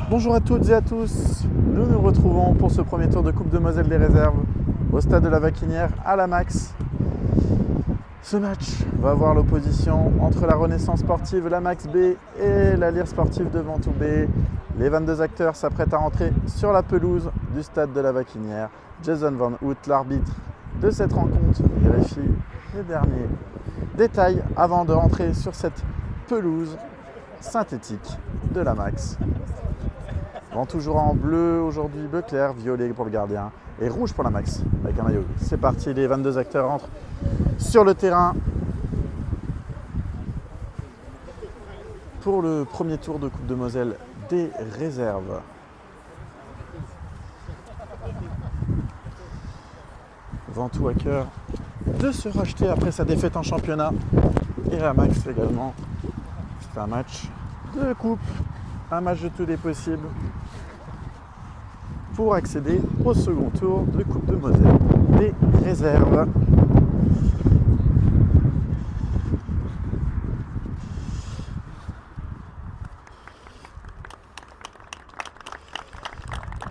Bonjour à toutes et à tous, nous nous retrouvons pour ce premier tour de Coupe de Moselle des réserves au stade de la Vacquinière à la Max. Ce match va voir l'opposition entre la Renaissance sportive, la Max B et la Lyre sportive de Ventoux B. Les 22 acteurs s'apprêtent à rentrer sur la pelouse du stade de la Vacquinière. Jason Van Hout, l'arbitre de cette rencontre, vérifie les derniers détails avant de rentrer sur cette pelouse synthétique de la Max. Ventoux jouera en bleu aujourd'hui, bleu clair, violet pour le gardien et rouge pour la Max avec un maillot. C'est parti, les 22 acteurs rentrent sur le terrain pour le premier tour de Coupe de Moselle des réserves. Ventoux à cœur de se racheter après sa défaite en championnat et la Max également. C'est un match de coupe, un match de tous les possibles pour accéder au second tour de Coupe de Moselle des réserves.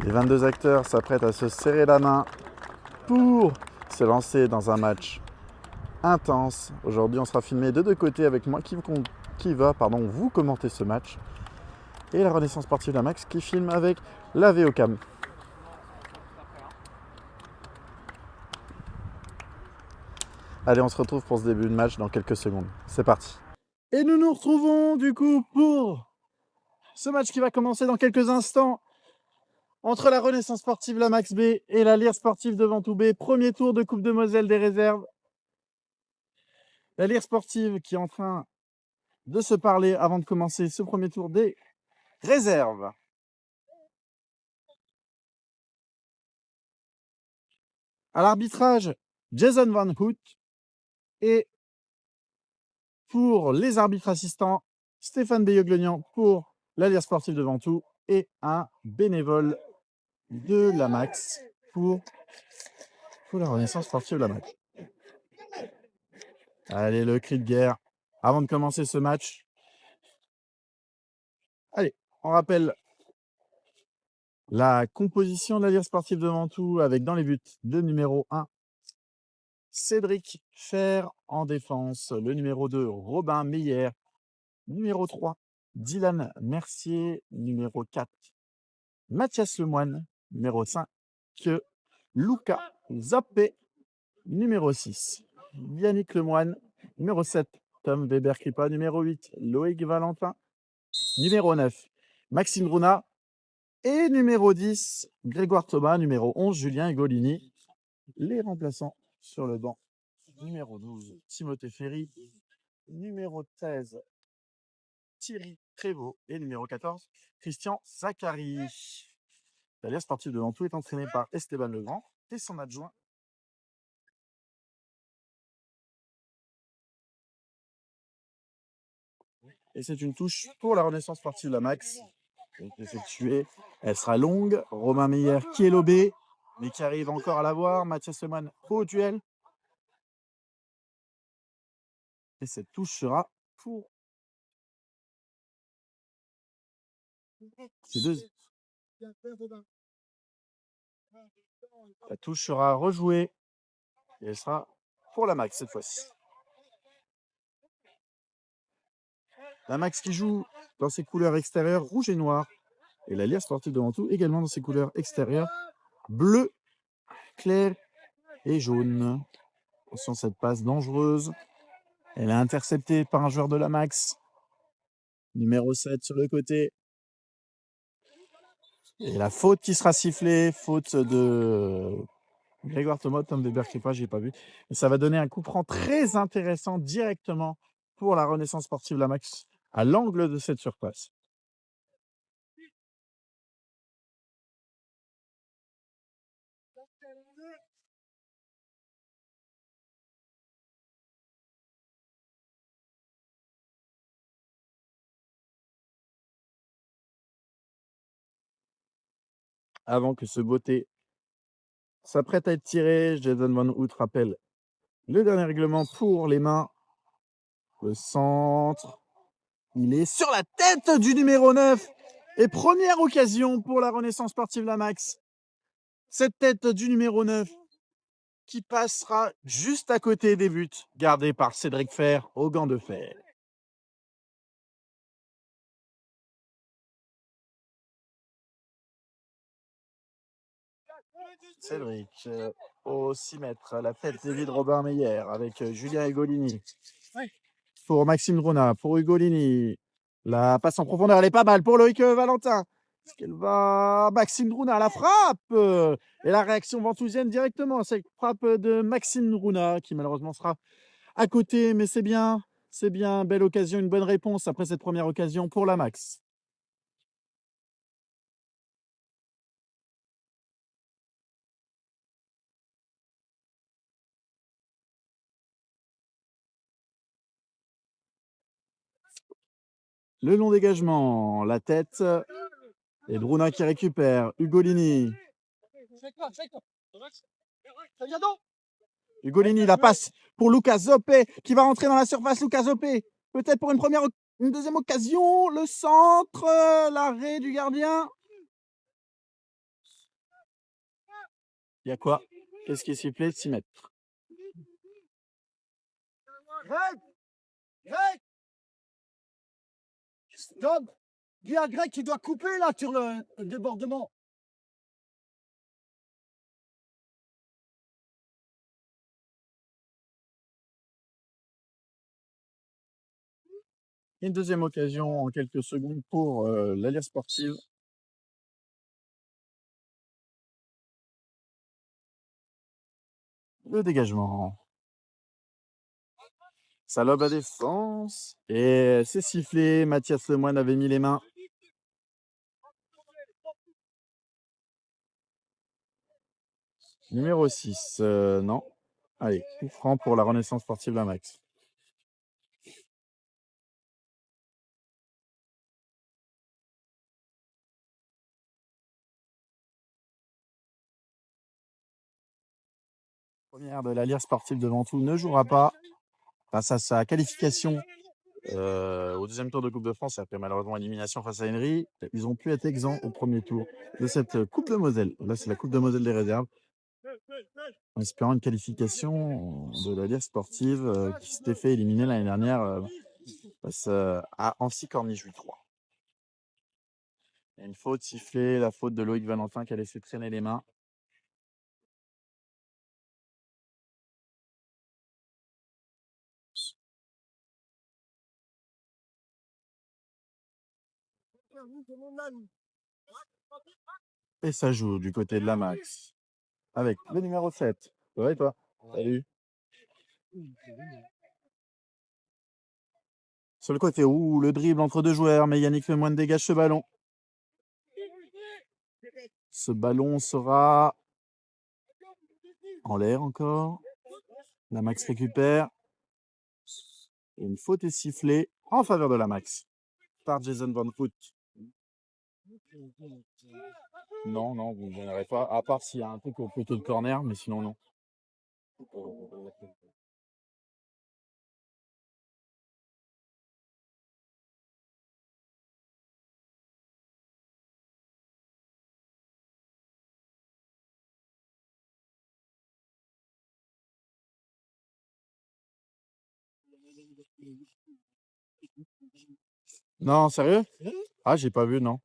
Les 22 acteurs s'apprêtent à se serrer la main pour se lancer dans un match intense. Aujourd'hui, on sera filmé de deux côtés avec moi qui va vous commenter ce match et la Renaissance sportive la Max qui filme avec la VOCam. Allez, on se retrouve pour ce début de match dans quelques secondes. C'est parti. Et nous nous retrouvons du coup pour ce match qui va commencer dans quelques instants entre la Renaissance sportive la Max B et la Lyre sportive de Ventoux B. Premier tour de Coupe de Moselle des réserves. La Lyre sportive qui est en train de se parler avant de commencer ce premier tour des réserves. À l'arbitrage, Jason Van Hout. Et pour les arbitres assistants, Stéphane Beyoglognan pour la Lyre sportive de Ventoux et un bénévole de la Max pour la Renaissance sportive de la Max. Allez, le cri de guerre avant de commencer ce match. Allez, on rappelle la composition de la Lyre sportive de Ventoux avec dans les buts le numéro 1, Cédric Fer en défense, le numéro 2, Robin Meyer, numéro 3, Dylan Mercier, numéro 4, Mathias Lemoine, numéro 5, Luca Zappé, numéro 6, Yannick Lemoine, numéro 7, Tom Weber-Kripa, numéro 8, Loïc Valentin, numéro 9, Maxime Bruna, et numéro 10, Grégoire Thomas, numéro 11, Julien Hugolini. Les remplaçants sur le banc, numéro 12, Timothée Ferry, numéro 13, Thierry Prévost et numéro 14, Christian Zachary. La Lyre sportive de Ventoux est entraînée par Esteban Legrand et son adjoint. Et c'est une touche pour la Renaissance sportive la Max. Effectuée. Elle sera longue. Romain Meyer qui est lobé, mais qui arrive encore à la voir. Mathias Lemoine au duel. Et cette touche sera pour ces deux. La touche sera rejouée. Et elle sera pour la Max cette fois-ci. La Max qui joue dans ses couleurs extérieures rouge et noir. Et la Lyre sportive de Ventoux également dans ses couleurs extérieures bleu, clair et jaune. Attention, cette passe dangereuse. Elle est interceptée par un joueur de la Max. Numéro 7 sur le côté. Et la faute qui sera sifflée, faute de Grégoire Thomas, Tom Weber-Kripa, j'ai pas vu. Et ça va donner un coup franc très intéressant directement pour la Renaissance sportive la Max à l'angle de cette surface. Avant que ce beauté s'apprête à être tiré, Jason Van Hout rappelle le dernier règlement pour les mains. Le centre, il est sur la tête du numéro 9 Et première occasion pour la Renaissance sportive La Max. Cette tête du numéro 9 qui passera juste à côté des buts, gardée par Cédric Fer au gant de fer. Cédric, au 6 mètres, la tête de Robin Meyer avec Julien Ugolini. Pour Maxime Drona, pour Ugolini. La passe en profondeur, elle est pas mal pour Loïc Valentin. Est-ce qu'elle va Maxime Druna, la frappe et la réaction ventousienne directement. Cette frappe de Maxime Druna qui malheureusement sera à côté, mais c'est bien. C'est bien, belle occasion, une bonne réponse après cette première occasion pour la Max. Le long dégagement, la tête et Druna qui récupère. Ugolini. Ugolini, la passe pour Lucas Zopé qui va rentrer dans la surface. Lucas Zopé, peut-être pour une deuxième occasion. Le centre, l'arrêt du gardien. Il y a quoi? Qu'est-ce qui est sifflé? 6 mètres. Greg, stop. Dis à Greg qui doit couper là sur le débordement. Une deuxième occasion en quelques secondes pour l'Alliance sportive. Le dégagement. Ça lobe à défense. Et c'est sifflé. Mathias Lemoine avait mis les mains. Numéro 6. Non. Allez, coup franc pour la Renaissance sportive La Max. Première de l'Alliance sportive de Ventoux ne jouera pas face à sa qualification au deuxième tour de Coupe de France, après malheureusement élimination face à Henry. Ils ont pu être exempts au premier tour de cette Coupe de Moselle. Là, c'est la Coupe de Moselle des réserves. En espérant une qualification de l'Alliance sportive qui s'était fait éliminer l'année dernière face à Annecy Corniche 8-3. Il y a une faute sifflée, la faute de Loïc Valentin qui a laissé traîner les mains. Et ça joue du côté de la Max. Avec le numéro 7. Ça va et toi? Salut. Sur le côté, le dribble entre deux joueurs, mais Yannick Lemoine dégage ce ballon. Ce ballon sera en l'air encore. La Max récupère. Une faute est sifflée en faveur de la Max par Jason Van Foot. Non, non, vous ne verrez pas. À part s'il y a un truc au poteau de corner, mais sinon, non. Non, sérieux? Ah, j'ai pas vu, non.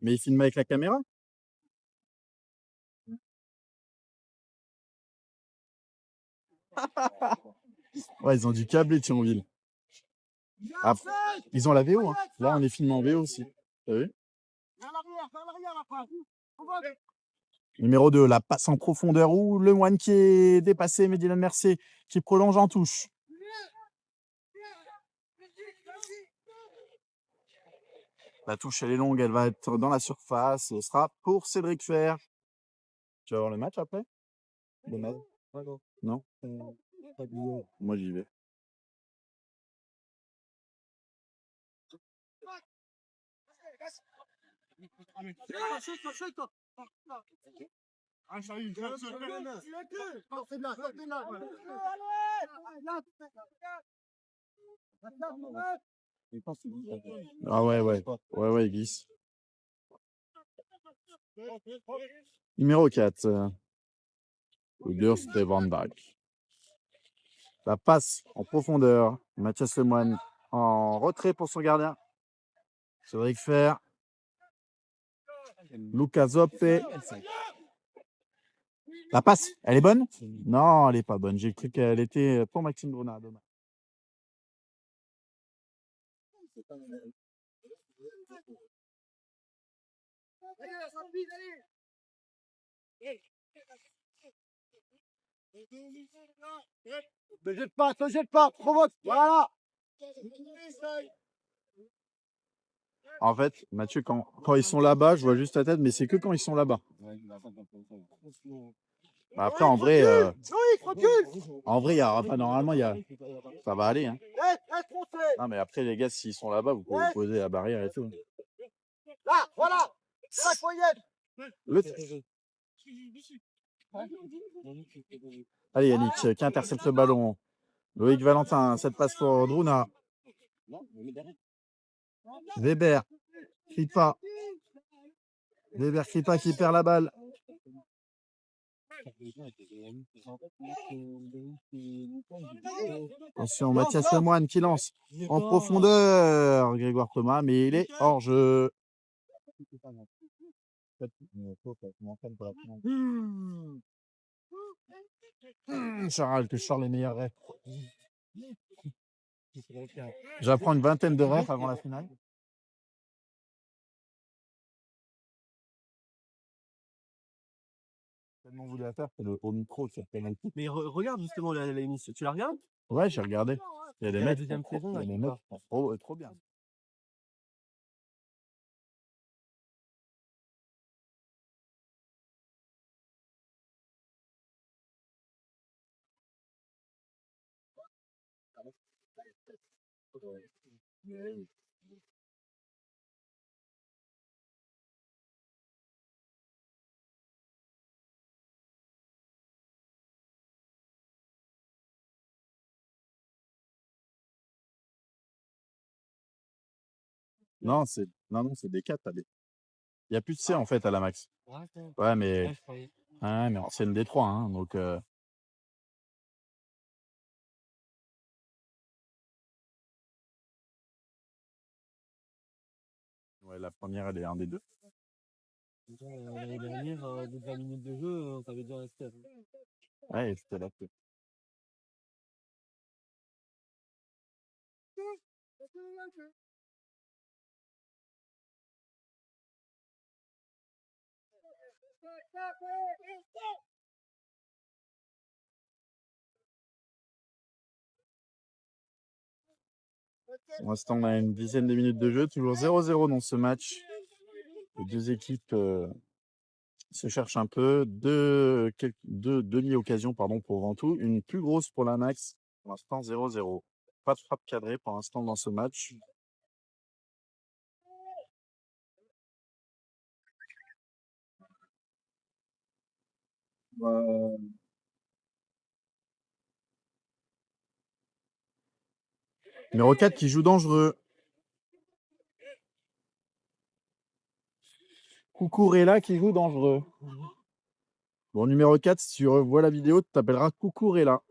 Mais il filme avec la caméra? Ouais, ils ont du câble, Thionville. Ah, ils ont la VO, hein. Là, on est filmé en VO aussi. T'as vu? Numéro 2, la passe en profondeur où le Moine qui est dépassé, mais Dylan Mercier qui prolonge en touche. La touche, elle est longue, elle va être dans la surface. Ce sera pour Cédric Fer. Tu vas voir le match après? Le match? Non? Moi, j'y vais. Ah ouais, ouais. Ouais, il glisse. Numéro 4. Durst Van Dijk. La passe en profondeur. Mathias Lemoine en retrait pour son gardien. Cédric Fer. Lucas Zoppe. La passe, elle est bonne? Non, elle est pas bonne. J'ai cru qu'elle était pour Maxime Brunat. Dommage. Te jette pas, provoque, voilà. En fait, Mathieu, quand ils sont là-bas, je vois juste la tête, mais c'est que quand ils sont là-bas. Après, en vrai, il y a, normalement, ça va aller. Hein. Non, mais après, les gars, s'ils sont là-bas, vous pouvez poser la barrière et tout. Là, voilà, la poignette. Allez, Yannick, qui intercepte le ballon. Loïc Valentin, cette passe pour Druna. Weber, Kripa. Weber, Kripa qui perd la balle. Attention, Mathias Lemoine qui lance en profondeur. Grégoire Thomas, mais il est hors jeu. Charles, que je sors les meilleurs rêves. J'apprends une vingtaine de rêves avant la finale. Tellement voulu la faire, c'est au micro, c'est penalty. Mais regarde justement l'émission, tu la regardes? Ouais, j'ai regardé. Il y a des mecs. Deuxième saison, là, trop bien. Non, c'est des 4 à des. Il n'y a plus de C en fait à la max. Ouais, mais c'est une D3, hein, donc. Ouais, la première, elle est un des deux. L'année dernière, de 20 minutes de jeu, on savait déjà rester. Ouais, c'était là. Pour l'instant, on a une dizaine de minutes de jeu, toujours 0-0 dans ce match. Les deux équipes se cherchent un peu. Deux demi-occasions pour Ventoux. Une plus grosse pour la Max. Pour l'instant, 0-0. Pas de frappe cadrée pour l'instant dans ce match. Numéro 4 qui joue dangereux. Cucurella qui joue dangereux. Bon, numéro 4, si tu revois la vidéo, tu t'appelleras Cucurella.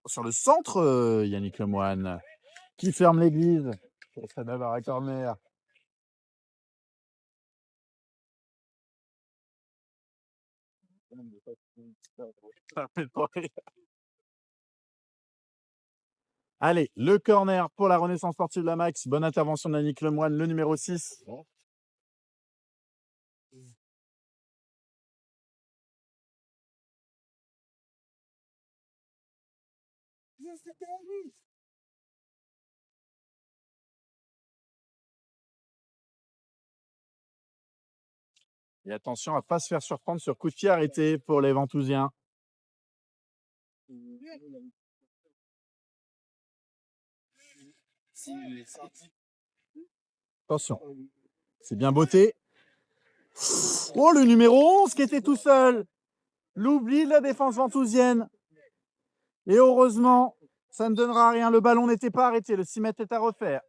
Sur le centre, Yannick Lemoine, qui ferme l'église. Ça va à corner. Allez, le corner pour la Renaissance sportive de la Max. Bonne intervention de Yannick Lemoine, le numéro 6. Et attention à ne pas se faire surprendre sur coup de pied arrêté pour les Ventousiens. Attention, c'est bien botté. Oh, le numéro 11 qui était tout seul. L'oubli de la défense ventousienne. Et heureusement, Ça ne donnera rien. Le ballon n'était pas arrêté. Le 6 mètres est à refaire.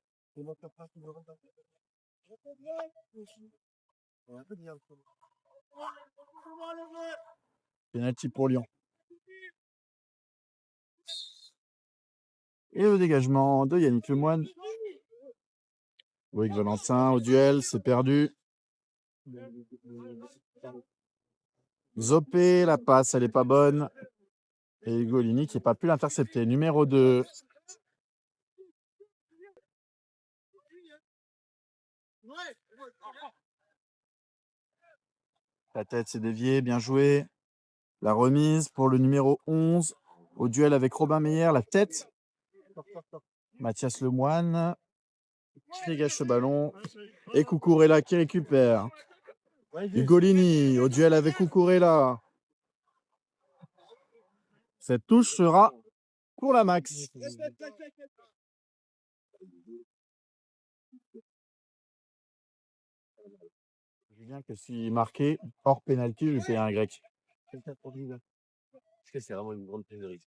Penalty pour Lyon. Et le dégagement de Yannick Lemoine. Loïc Valentin au duel, c'est perdu. Zopé, la passe, elle n'est pas bonne. Et Golini qui n'a pas pu l'intercepter. Numéro 2. La tête s'est déviée, bien joué. La remise pour le numéro 11. Au duel avec Robin Meyer, la tête. Mathias Lemoine qui dégage ce ballon. Et Cucurella qui récupère. Ugolini au duel avec Cucurella. Cette touche sera pour la max. Julien que s'il marquait hors pénalty, je lui paye un grec. Est-ce que c'est vraiment une grande prise de risque?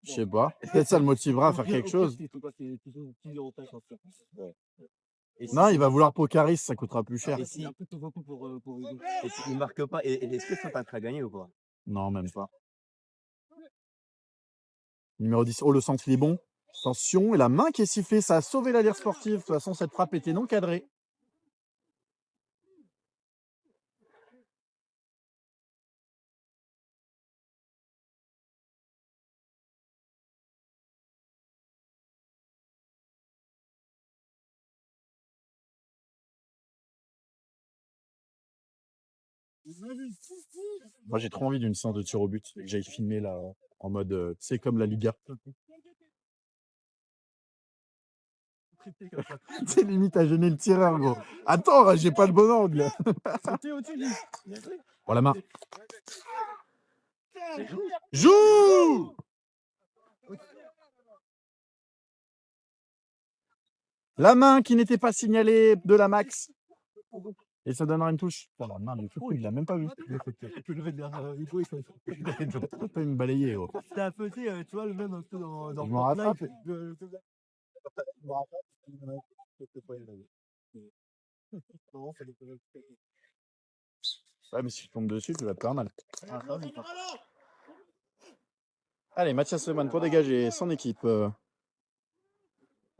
Je sais pas. Peut-être ça le motivera à faire quelque chose. Non, il va vouloir Pocaris, ça coûtera plus cher. Et si un peu tout beaucoup pour Hugo. Et s'il ne marque pas, est-ce que ça t'a gagné ou pas? Non, même pas. Numéro 10. Oh, le centre, il est bon. Attention, et la main qui est sifflée, ça a sauvé l'allure sportive. De toute façon, cette frappe était non cadrée. Moi, j'ai trop envie d'une séance de tir au but et que j'aille filmer là en mode, c'est comme la Liga. C'est limite à gêner le tireur, gros. Attends, j'ai pas le bon angle. Bon, la main. Joue! La main qui n'était pas signalée de la max. Et ça donnera une touche. Putain, la main du fou, il l'a même pas vu. Il peut me balayer, gros. C'était un peu, tu vois, le même un peu dans Je m'en rattrape. Ouais, mais si tu tombes dessus, tu vas te faire mal. Allez, Mathias Lemoine pour dégager son équipe.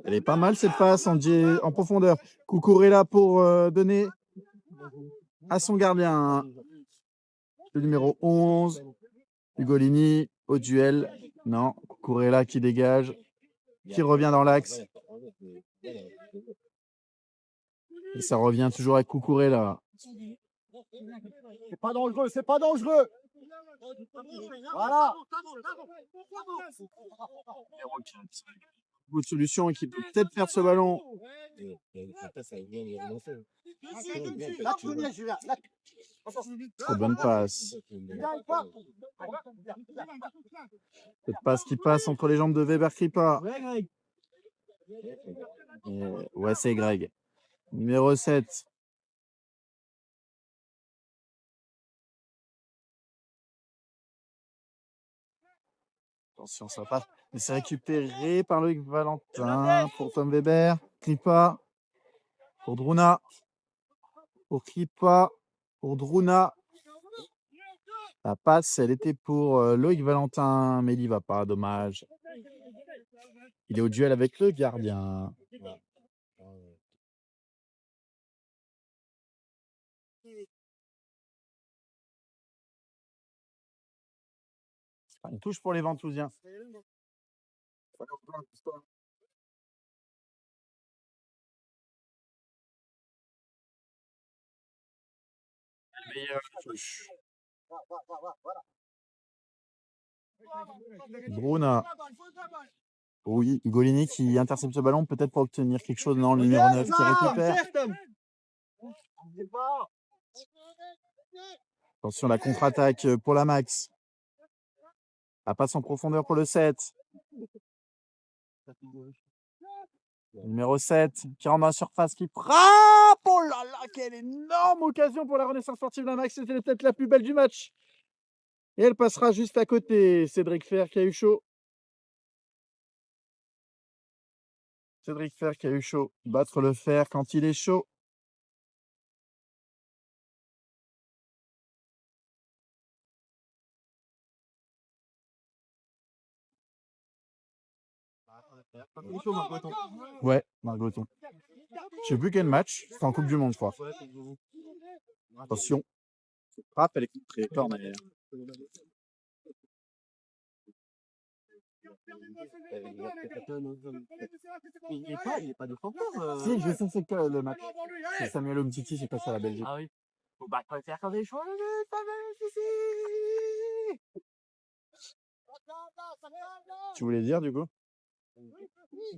Elle est pas mal cette passe en profondeur. Cucurella pour donner à son gardien. Le numéro 11. Ugolini au duel. Non, Cucurella qui dégage. Qui revient dans l'axe. Et ça revient toujours avec Cucurella. C'est pas dangereux, c'est pas dangereux. Voilà. Une solution qui peut peut-être faire ce ballon. Trop bonne passe. Cette passe qui passe entre les jambes de Weber Kripa. Ouais, c'est Greg. Numéro 7. Attention, ça passe. Mais c'est récupéré par Loïc Valentin pour Tom Weber. Kripa pour Druna. Pour Kripa. Pour Druna. La passe, elle était pour Loïc Valentin, mais il n'y va pas, dommage. Il est au duel avec le gardien. Une touche pour les Ventousiens. Meilleure touche. Bruna. Oui, Golini qui intercepte ce ballon, peut-être pour obtenir quelque chose. Non, le numéro 9 qui récupère. Attention, la contre-attaque pour la max. La passe en profondeur pour le 7. Numéro 7 qui rentre dans la surface, qui frappe. Oh là là, quelle énorme occasion pour la Renaissance sportive de la max. C'était peut-être la plus belle du match. Et elle passera juste à côté. Cédric Fer qui a eu chaud. Cédric Fer qui a eu chaud. Battre le fer quand il est chaud. Ouais, Margoton. Je sais plus quel match. C'est en Coupe du Monde, je crois. Attention. Frappe, elle est contrée. Corner. Il est pas défenseur. Si, je sais c'est que le match. C'est Samuel Umtiti, c'est passé à la Belgique. Ah oui. Faut battre le fer quand il est chaud. Tu voulais dire, du coup?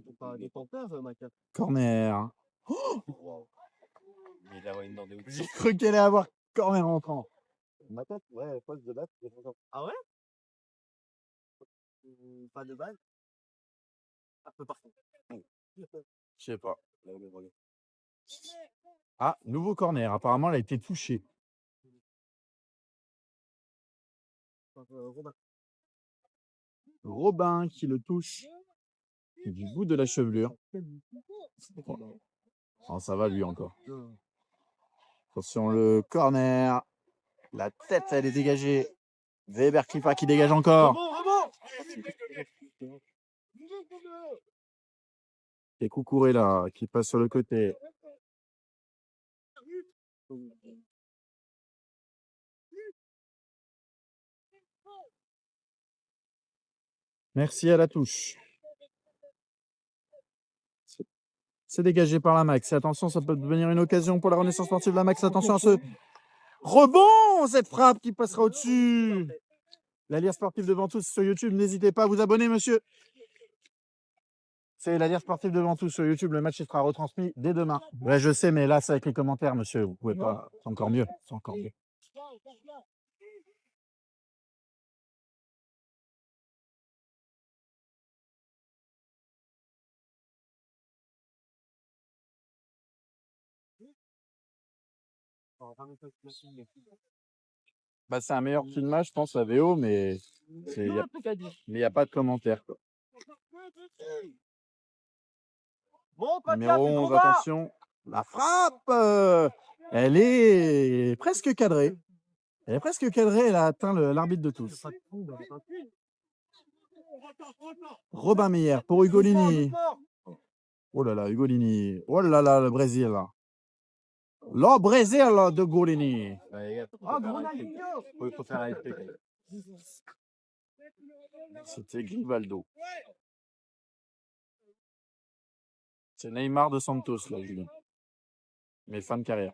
C'est pas défenseur, ça, ma carte. Corner. Mais il a une dent de ouf. J'ai cru qu'elle allait avoir corner entrant. Ma tête, ouais, poste de batte. Ah ouais? Pas de balle? Un peu partout. Je sais pas. Ah, nouveau corner. Apparemment, elle a été touchée. Robin. Robin qui le touche du bout de la chevelure. Oh, ça va lui encore. Attention, le corner. La tête, elle est dégagée. Weber qui dégage encore. Et Cucurella qui passe sur le côté. Merci à la touche. C'est dégagé par la Max. Attention, ça peut devenir une occasion pour la Renaissance sportive de la Max. Attention à ce rebond, cette frappe qui passera au-dessus. L'Alliance sportive de Ventoux sur YouTube. N'hésitez pas à vous abonner, monsieur. C'est l'Alliance sportive de Ventoux sur YouTube. Le match sera retransmis dès demain. Ouais, je sais, mais là, c'est avec les commentaires, monsieur. Vous pouvez pas. C'est encore mieux. C'est encore mieux. Bah, c'est un meilleur film, je pense, la VO, mais il n'y a pas de commentaire. Quoi. Numéro 11, attention. La frappe, elle est presque cadrée. Elle est presque cadrée, elle a atteint l'arbitre de tous. Robin Meyer pour Ugolini. Oh là là, Ugolini. Oh là là, le Brésil. Le Brésil de Golini. Il faut faire arrêter. C'était Grivaldo. C'est Neymar de Santos, là, Julien. Mais fin de carrière.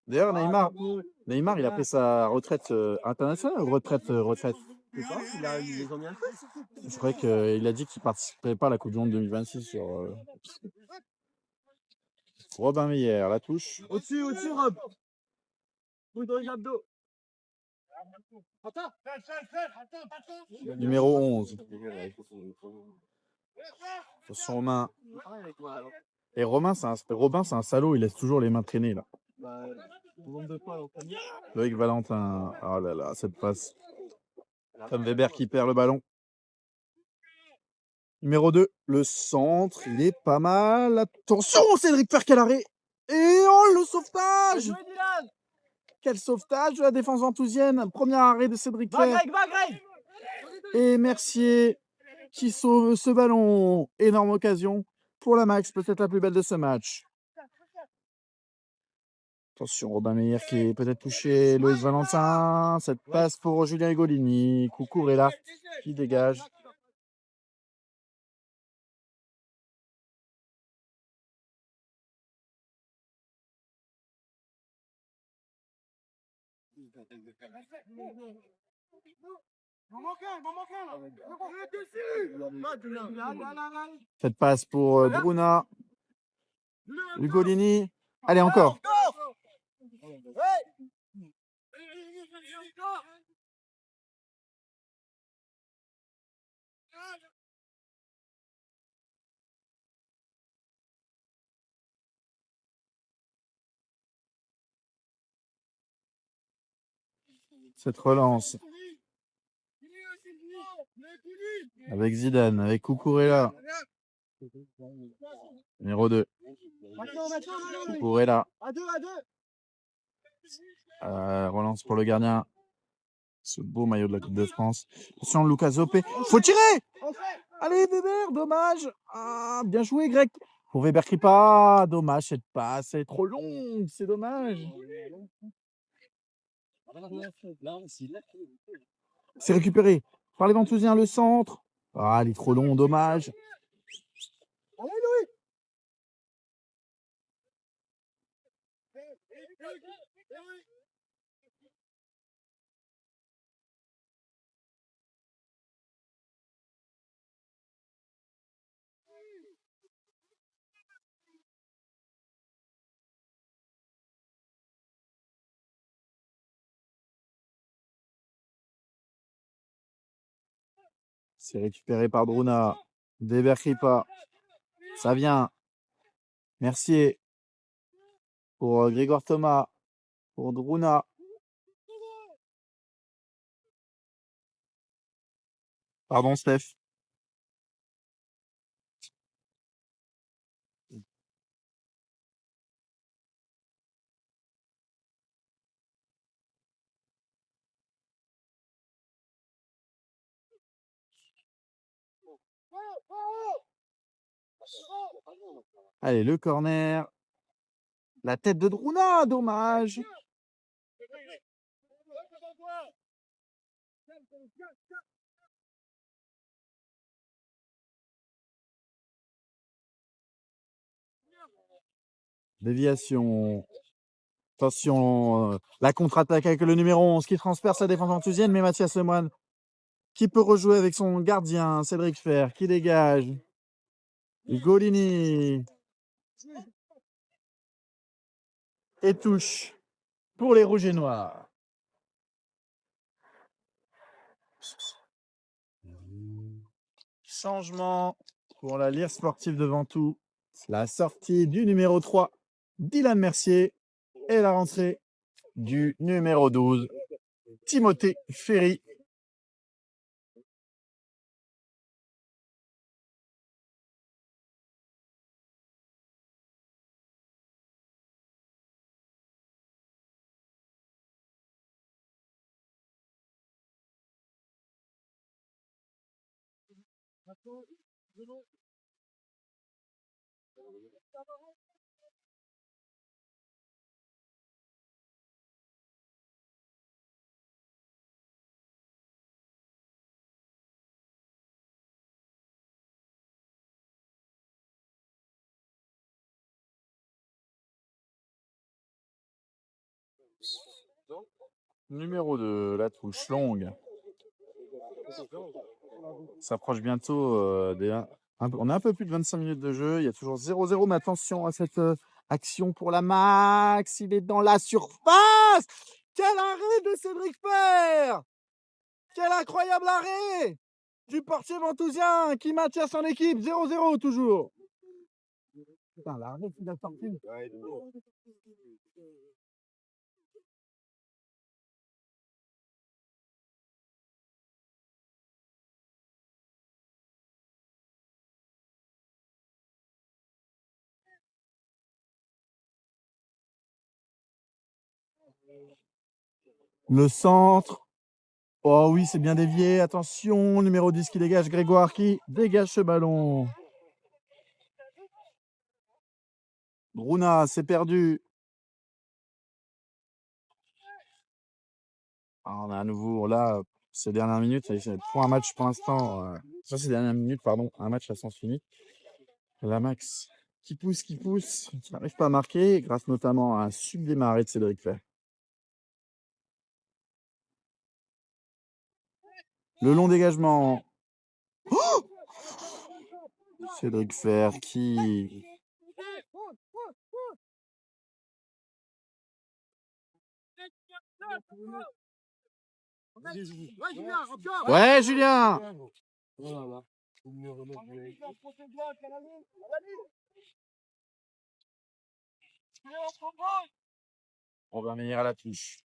D'ailleurs, Neymar, il a pris sa retraite internationale ou retraite C'est ça, il a eu les amis. Je crois qu'il a dit qu'il ne participerait pas à la Coupe du Monde 2026 sur. Robin Meyer, la touche. Au-dessus, Rob. Bruit dans les abdos. Numéro 11. Attention aux mains. Et Robin, c'est un salaud, il laisse toujours les mains traîner là. Loïc Valentin. Oh là là, cette passe. Tom Weber qui perd le ballon. Numéro 2, le centre, il est pas mal. Attention, Cédric Percalaré. Et oh, le sauvetage! Quel sauvetage de la défense ventousienne. Premier arrêt de Cédric Fer. Et Mercier qui sauve ce ballon. Énorme occasion pour la Max, peut-être la plus belle de ce match. Attention, Robin Meyer qui est peut-être touché. Loïc Valentin. Cette passe pour Julien Ugolini. Cucurella qui dégage. Cette passe pour Bruna. Ugolini. Allez, encore. Cette relance. Avec Zidane, avec Cucurella. Numéro 2. Maintenant. Pourrella. À deux. Relance pour le gardien. Ce beau maillot de la Coupe de France. Attention, Lucas Zopé. Faut tirer! Allez, Weber, dommage. Ah, bien joué, Greg. Pour Weber qui pas. Dommage, cette passe est trop longue. C'est dommage. C'est récupéré par les Ventousiens, le centre. Ah, il est trop long, dommage. C'est récupéré par Bruna. Weber qui pas. Ça vient. Mercier. Pour Grégoire Thomas. Pour Bruna. Pardon, Steph. Allez, le corner. La tête de Druna, dommage. Déviation. Attention, la contre-attaque avec le numéro 11 qui transperce la défense ventousienne, mais Mathias Lemoine qui peut rejouer avec son gardien, Cédric Fer, qui dégage. Golini. Et touche pour les Rouges et Noirs. Changement pour la Lire sportive de Ventoux. La sortie du numéro 3, Dylan Mercier, et la rentrée du numéro 12, Timothée Ferry. Numéro 2, la touche longue. S'approche bientôt on a un peu plus de 25 minutes de jeu. Il y a toujours 0-0, mais attention à cette action pour la Max. Il est dans la surface. Quel arrêt de Cédric Fer! Quel incroyable arrêt du portier ventousien qui maintient son équipe. 0-0 toujours. Putain, l'arrêt qu'il a sorti. Le centre. Oh oui, c'est bien dévié. Attention, numéro 10 qui dégage. Grégoire qui dégage ce ballon. Bruna, c'est perdu. Ah, on a à nouveau, là, ces dernières minutes, c'est pour un match pour l'instant. Ça, ces dernières minutes, pardon, un match à sens fini. La Max qui pousse, qui n'arrive pas à marquer, grâce notamment à un sublime arrêt de Cédric Fer. Le long dégagement. Oh, Cédric Fer qui. Ouais, Julien. On va venir à la touche.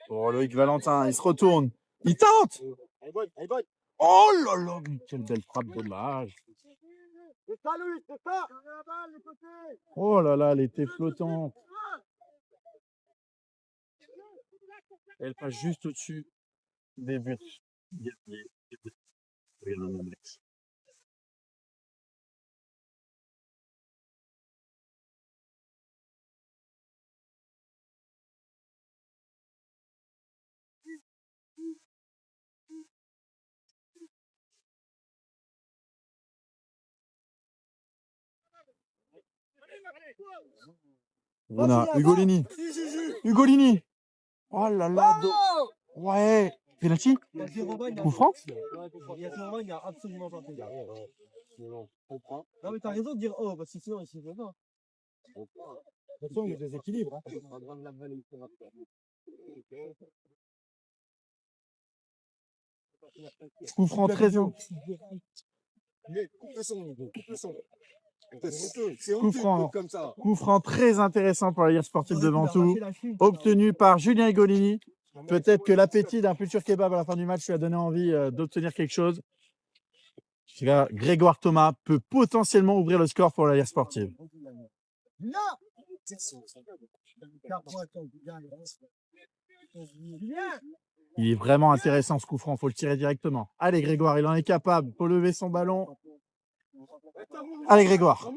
Pour Loïc Valentin, il se retourne. Il tente. Elle est bonne. Oh là là, mais quelle belle frappe, dommage. C'est ça, Louis, c'est ça. Oh là là, elle était flottante. Elle passe juste au-dessus des buts. On a Ugolini. Ugolini. Oh là là. Ouais. Penalty. Coup franc. Il y a Romain, il n'y a absolument pas fait. Non, mais t'as raison de dire oh, parce que sinon, il ne pas. Attention, il y a des équilibres. Hein. Coup franc très long. Coup franc très intéressant pour la Ligue sportive de Mantoue, obtenu par Julien Ugolini. Peut-être que l'appétit d'un futur kebab à la fin du match lui a donné envie d'obtenir quelque chose. Là, Grégoire Thomas peut potentiellement ouvrir le score pour la Ligue sportive. Il est vraiment intéressant ce coup franc, il faut le tirer directement. Allez Grégoire, il en est capable, il faut lever son ballon. Allez Grégoire.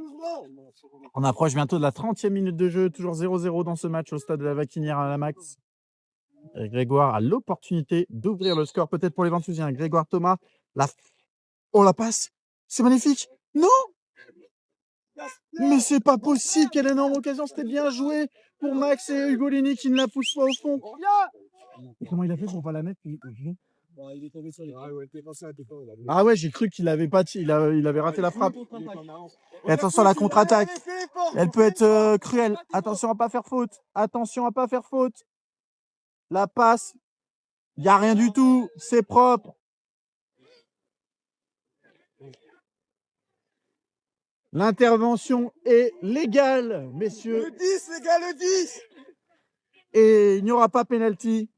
On approche bientôt de la 30e minute de jeu, toujours 0-0 dans ce match au stade de la Vacquinière à la Max. Et Grégoire a l'opportunité d'ouvrir le score peut-être pour les Ventousiens. Grégoire Thomas, on la passe, c'est magnifique. Non, mais c'est pas possible, quelle énorme occasion, c'était bien joué pour Max et Ugolini qui ne la poussent pas au fond. Et comment il a fait pour pas la mettre? Il est tombé sur les Ah ouais, j'ai cru qu'il avait pas, il avait raté la frappe. Et attention, la contre-attaque, elle peut être cruelle. Attention à pas faire faute. Attention à pas faire faute. La passe, il n'y a rien du tout, c'est propre. L'intervention est légale, messieurs. Le 10, les gars, le 10. Et il n'y aura pas pénalty.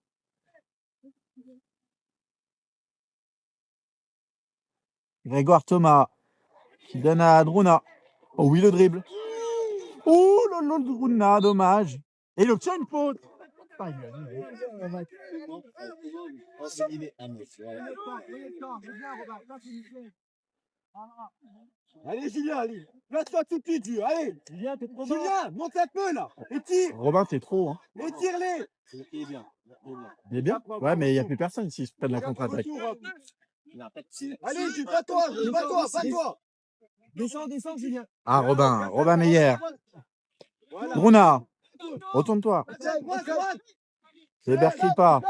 Grégoire Thomas qui donne à Druna. Oh oui, le dribble. Oh là là, Druna, dommage. Et il obtient une faute. Allez, Julien, allez. Place-toi tout de suite, Julien. Allez. Julien, monte un peu là. Et tire. Robin, t'es trop. Hein. Et tire-les. Il est bien. Il est bien. Ouais, mais il n'y a plus personne ici. C'est pas de la contre-attaque. Allez, Julien, bats-toi. Bats-toi, bats-toi. Descends, Julien. Ah, Robin Meyer. Druna, retourne-toi. Hébert Kripa.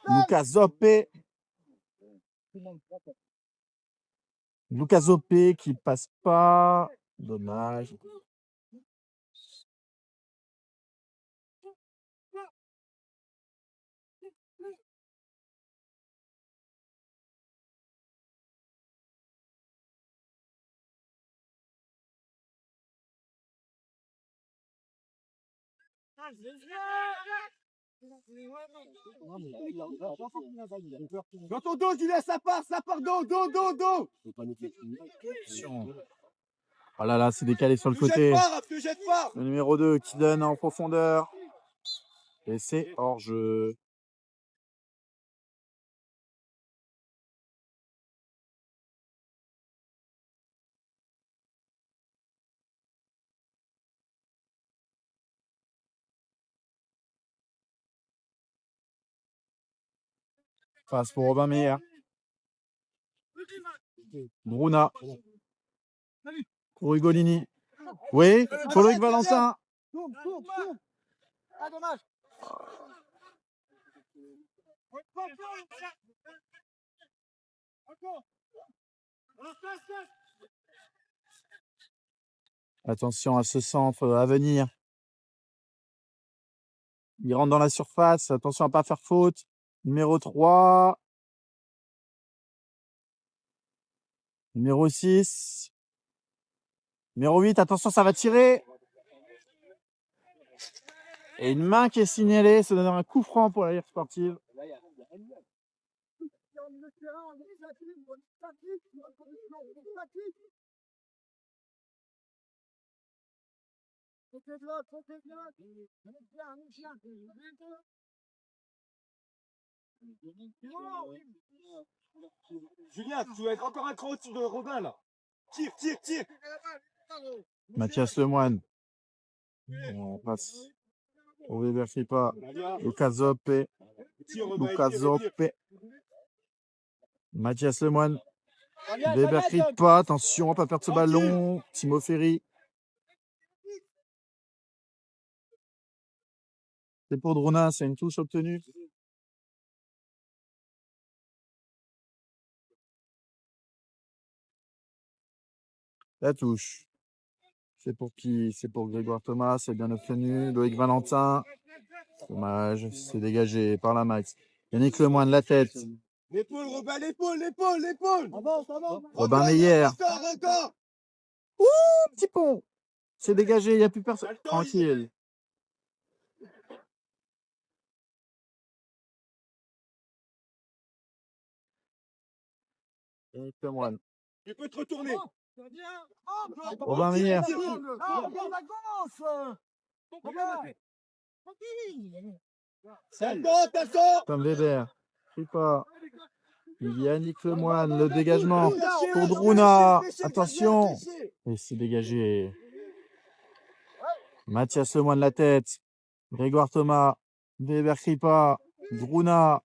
Lucas Zoppe. Lucas Zoppe qui passe pas. Dommage. Dans ton dos, Julien, ça part dos. Oh là là, c'est décalé sur le côté. Jette pas. Le numéro 2 qui donne en profondeur. Et c'est hors jeu. Face pour Robin Meyer. Druna. Pour Ugolini. Oui, pour Loïc Valentin. Ah, dommage. Attention à ce centre à venir. Il rentre dans la surface. Attention à ne pas faire faute. Numéro 3. Numéro 6. Numéro 8. Attention, ça va tirer. Et une main qui est signalée. Ça donne un coup franc pour la Ligue sportive. Julien, tu vas être encore un cran au-dessus de Robin là. Tire, tire, tire. Mathias Lemoine. On passe au Weber Kripa. Lucas Zoppe. Tire, Robin, Lucas tire, tire. Zoppe. Mathias Lemoine. Daniel, Weber Daniel, Kripa. Attention, pas perdre ce ballon. Timo Ferry. C'est pour Drona, c'est une touche obtenue. La touche. C'est pour qui? C'est pour Grégoire Thomas, c'est bien obtenu. Loïc Valentin. Dommage, c'est dégagé par la max. Yannick Lemoine, la tête. L'épaule, Robin, l'épaule, l'épaule, l'épaule. Avance, avance. Robin Meyer. Encore, encore. Petit pont. C'est dégagé, il n'y a plus personne. Attends, Tranquille. Yannick Lemoine. Tu peux te retourner. Robin Meyer. Tom Weber. Kripa. Yannick Lemoine, le dégagement pour Druna. Attention. Et c'est dégagé. Mathias Lemoine, la tête. Grégoire Thomas. Weber Kripa. Druna.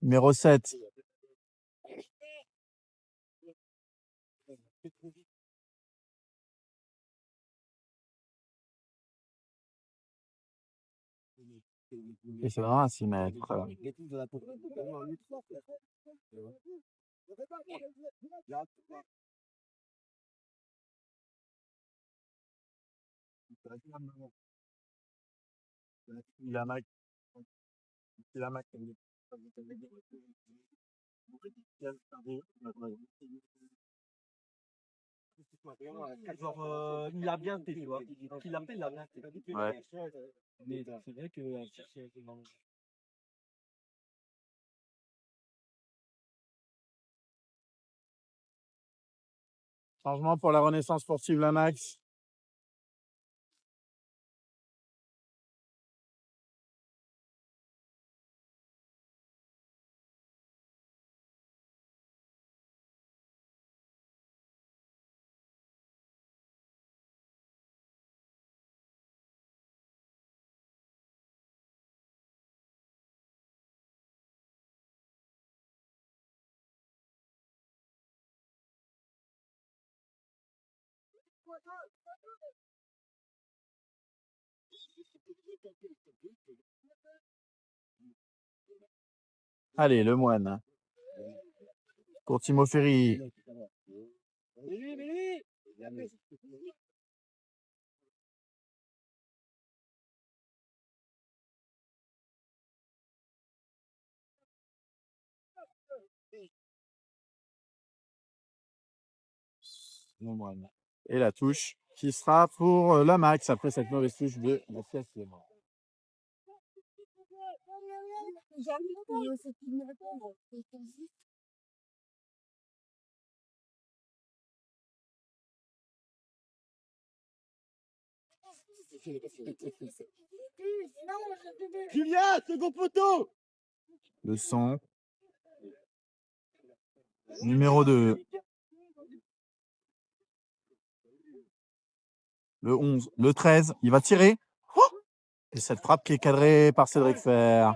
Numéro 7. Et c'est vraiment à 6 mètres. Genre, il a bien fait, tu vois. Il appelle la bien fait. Ouais. Mais c'est vrai que Changement pour la Renaissance sportive la max. Allez, Lemoine. Pour Timo Ferry. Lemoine. Et la touche qui sera pour la max après cette mauvaise touche de Mathias Lemoine. Julien, second poteau. Le 100. Numéro 2. Le 11. Le 13. Il va tirer. Oh, et cette frappe qui est cadrée par Cédric Fer.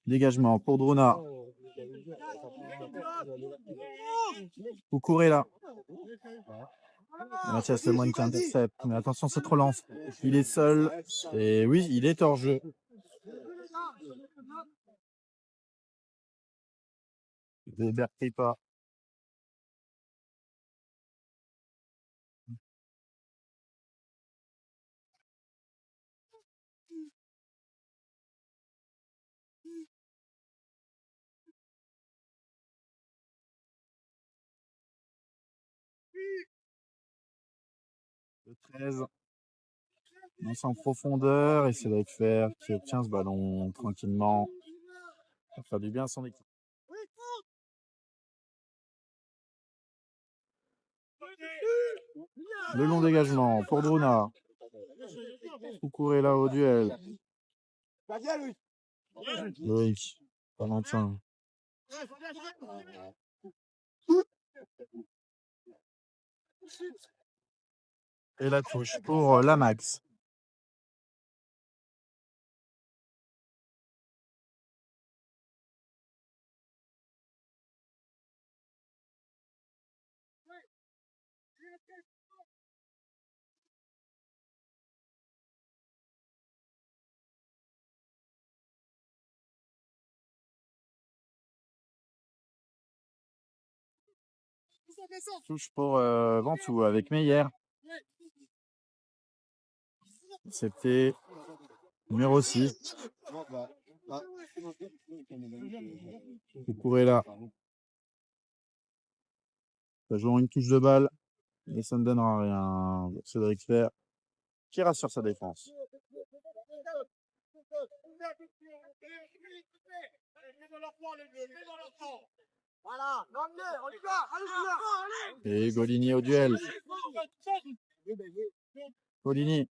Dégagement pour Druna. Vous courez là. Mathias Lemoine qui intercepte. Mais attention, c'est trop lent. Il est seul. Et oui, il est hors jeu. Weber Kripa. Le 13. Lance en profondeur et c'est Fer qui obtient ce ballon tranquillement. Ça va faire du bien à son équipe. Le long dégagement pour Druna. Coucouré là au duel. Loïc. Valentin. Et la touche pour Lamax. Touche pour Ventoux avec Meyer. C'était numéro 6. Coucouré là. Ça joue une touche de balle. Et ça ne donnera rien. Cédric Fer qui rassure sa défense. Et Golini au duel. Golini.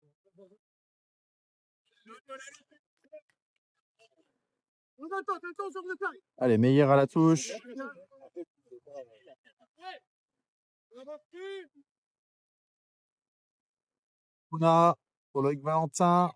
Allez, Meyer à la touche. Kuna pour Loïc Valentin.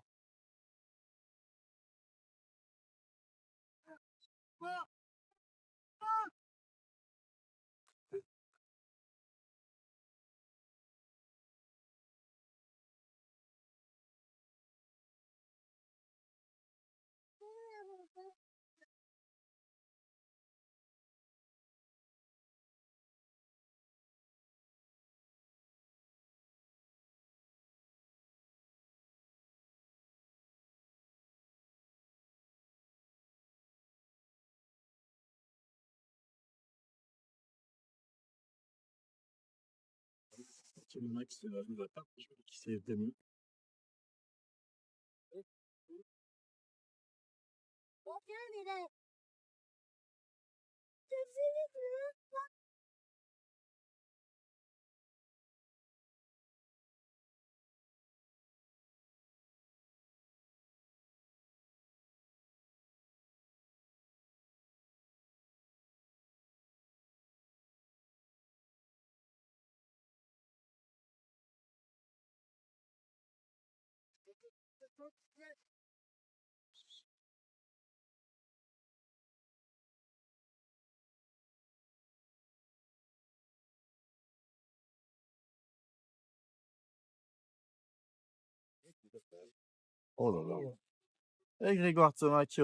Oh là là. Et Grégoire Thomas qui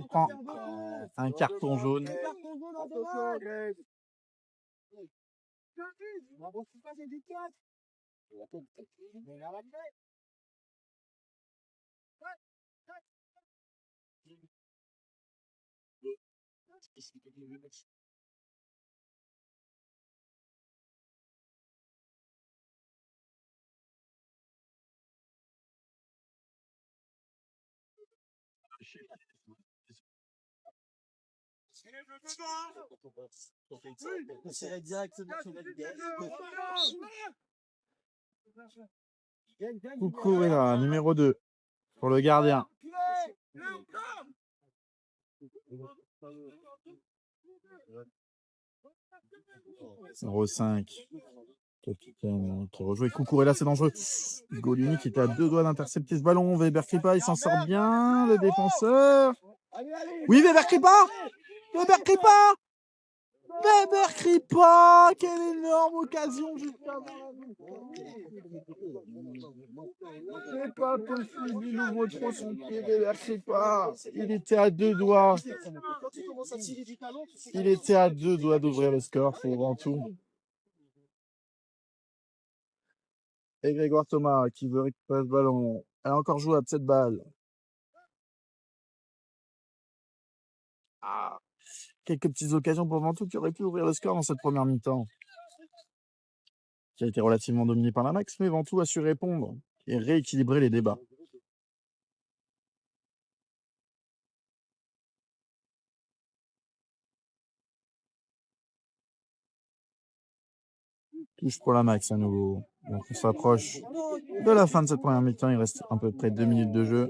prend un carton jaune. Coucou, là, numéro 2 pour le gardien. 0,5. Capitaine qui rejoue. Coucou, là, c'est dangereux. Golini qui était à 2 doigts d'intercepter ce ballon. Weber Kripa, il s'en sort bien. Le défenseur. Oui, Weber Kripa. Weber Kripa. Weber Kripa. Quelle énorme occasion juste avant la c'est pas possible, il ouvre trop son pied, Weber Kripa. Il était à 2 doigts. Il était à 2 doigts d'ouvrir le score pour Ventoux. Et Grégoire Thomas qui veut récupérer ce ballon. Elle a encore joué à cette balle. Ah, quelques petites occasions pour Ventoux qui auraient pu ouvrir le score dans cette première mi-temps. qui a été relativement dominé par la Max, mais Ventoux a su répondre et rééquilibrer les débats. Touche pour la Max à nouveau. Donc on s'approche de la fin de cette première mi-temps. Il reste à peu près 2 minutes de jeu.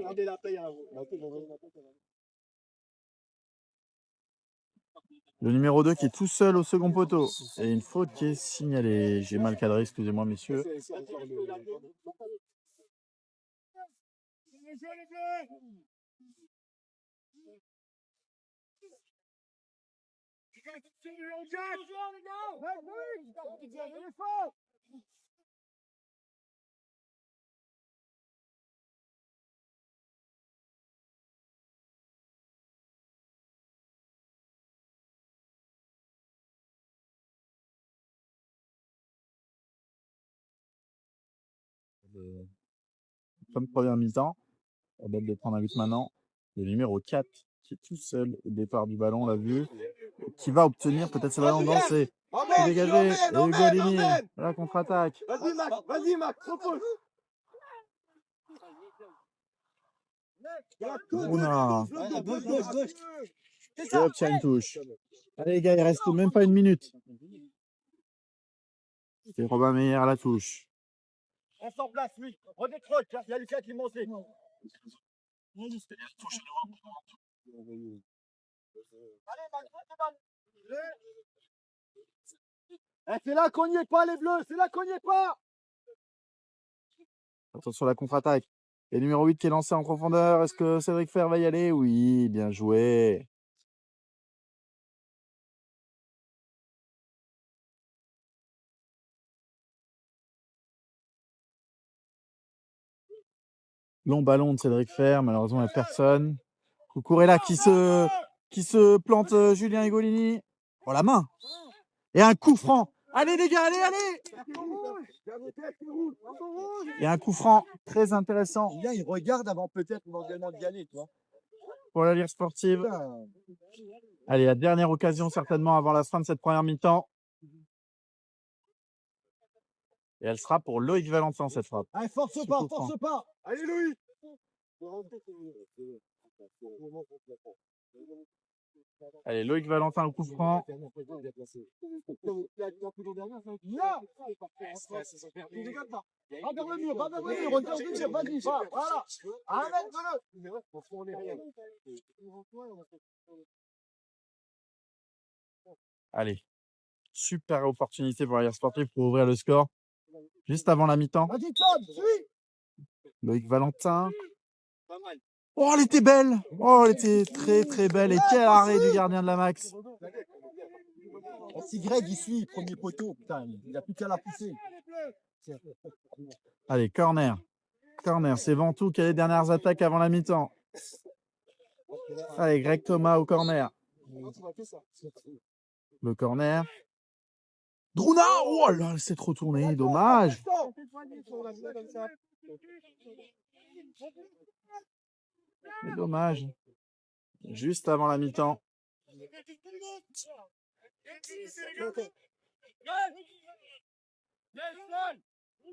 Le numéro 2 qui est tout seul au second poteau. Et une faute qui est signalée. J'ai mal cadré, excusez-moi messieurs. Fin de première mi-temps. On va de prendre un but maintenant. Le numéro 4 qui est tout seul au départ du ballon, on l'a vu. Qui va obtenir peut-être ce ballon. Non, c'est dégagé. Et Ugolini, la contre-attaque. Vas-y, Max, propose. Bruna. Et obtient une touche. Allez les gars, il reste même pas une minute. C'est Robin Meyer à la touche. Reste en place, lui. Redécroche, il y a Lucas qui monte. Allez, Max, c'est là qu'on n'y est pas, les bleus. C'est là qu'on n'y est pas. Attention à la contre-attaque. Et numéro 8 qui est lancé en profondeur. Est-ce que Cédric Fer va y aller? Oui, bien joué. Long ballon de Cédric Fer. Malheureusement, il n'y a personne. Cucurella qui se plante Julien Higolini. Oh, la main. Et un coup franc. Allez les gars, allez. Et un coup franc très intéressant. Bien, il regarde avant peut-être éventuellement d'y aller, toi. Pour la Lire sportive. Allez, la dernière occasion certainement avant la fin de cette première mi-temps. Et elle sera pour Loïc Valentin, cette frappe. Allez, force pas. Allez, Louis. Allez, Loïc Valentin au coup franc. Allez, super opportunité pour la Lire sportive pour ouvrir le score. Juste avant la mi-temps. Loïc Valentin. Oh, elle était belle. Oh, elle était très très belle. Et quel arrêt du gardien de la Max. Si Greg il suit, premier poteau, putain, il n'a plus qu'à la pousser. Allez, corner. Corner, c'est Ventoux qui a les dernières attaques avant la mi-temps. Allez, Greg Thomas au corner. Le corner. Druna. Oh là, elle s'est trop tournée, dommage. C'est dommage. Juste avant la mi-temps.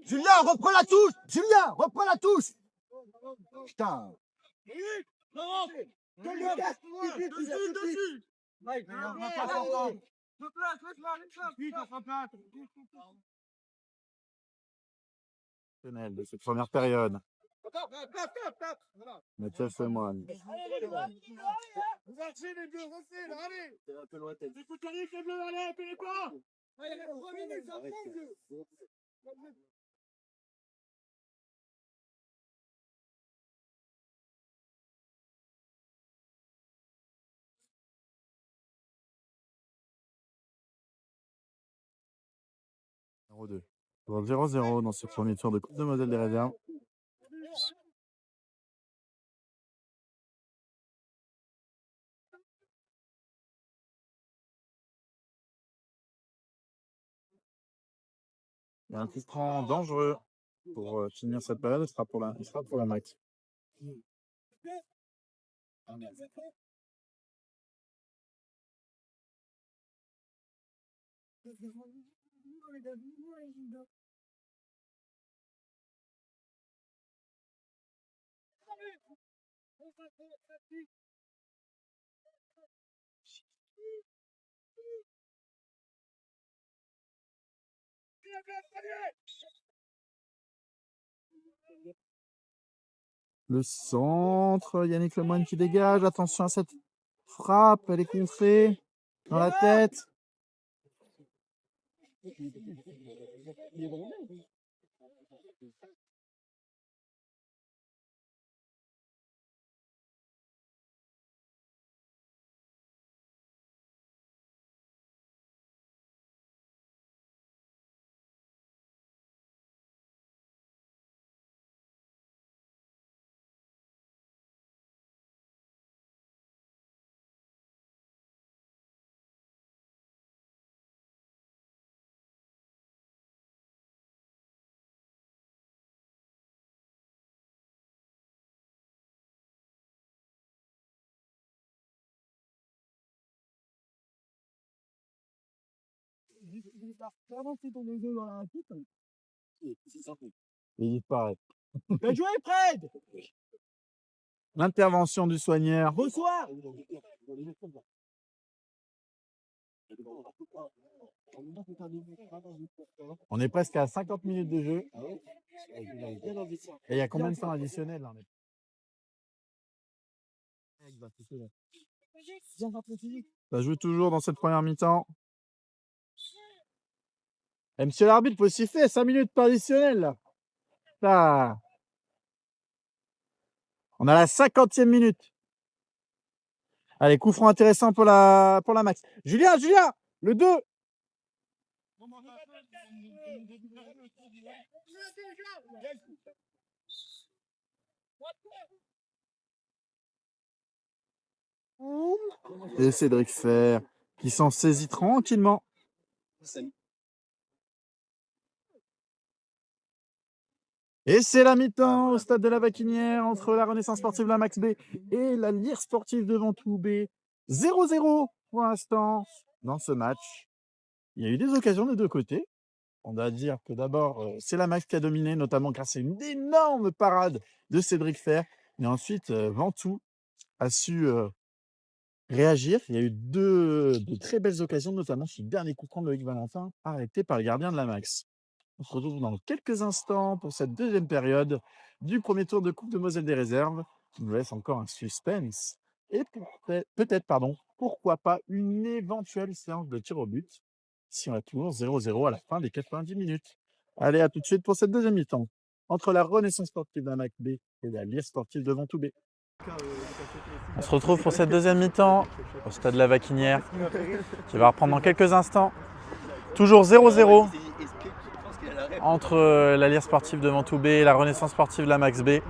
Julien, reprends la touche. Julien, reprends la touche. Putain. De cette première période. Mathias Lemoine. C'est un peu lointain. Numéro 2. 0-0 dans ce premier tour de Coupe de Moselle des réserves. Il y a un coup franc dangereux pour finir cette période. Il sera pour la Max. Le centre, Yannick Lemoine qui dégage. Attention à cette frappe, elle est contrée dans la tête. Il disparaît. Bien joué, Fred. L'intervention du soigneur. Bonsoir. On est presque à 50 minutes de jeu. Et il y a combien de temps additionnel là? Ça joue toujours dans cette première mi-temps. Et monsieur l'arbitre, faut siffler 5 minutes par additionnel là. Ça. On a la 50e minute. Allez, coup franc intéressant pour la Max. Julien, le 2. Et Cédric Fer qui s'en saisit tranquillement. Et c'est la mi-temps au stade de la Vacquinière entre la Renaissance sportive la Max B et la Lire sportive de Ventoux B. 0-0 pour l'instant dans ce match. Il y a eu des occasions des deux côtés. On doit dire que d'abord, c'est la Max qui a dominé, notamment grâce à une énorme parade de Cédric Fer. Mais ensuite, Ventoux a su réagir. Il y a eu de très belles occasions, notamment ce dernier coup franc de Loïc Valentin, arrêté par le gardien de la Max. On se retrouve dans quelques instants pour cette deuxième période du premier tour de Coupe de Moselle des réserves, qui nous laisse encore un suspense. Et peut-être, pourquoi pas une éventuelle séance de tir au but, si on a toujours 0-0 à la fin des 90 minutes. Allez, à tout de suite pour cette deuxième mi-temps, entre la Renaissance sportive de la Max B et la Lire sportive de Ventoux B. On se retrouve pour cette deuxième mi-temps au stade de la Vacquinière, qui va reprendre dans quelques instants. Toujours 0-0 entre la Lire sportive de Ventoux B et la Renaissance sportive de la Max B.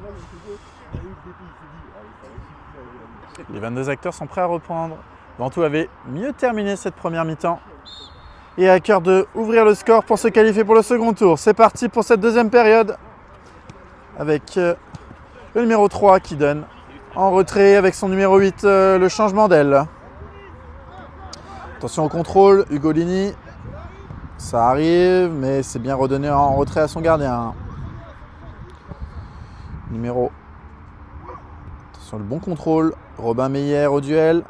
Les 22 acteurs sont prêts à reprendre. Ventoux avait mieux terminé cette première mi-temps et a à cœur de ouvrir le score pour se qualifier pour le second tour. C'est parti pour cette deuxième période avec le numéro 3 qui donne en retrait avec son numéro 8 le changement d'aile. Attention au contrôle, Ugolini. Ça arrive, mais c'est bien redonné en retrait à son gardien. Numéro. Attention, le bon contrôle. Robin Meyer au duel.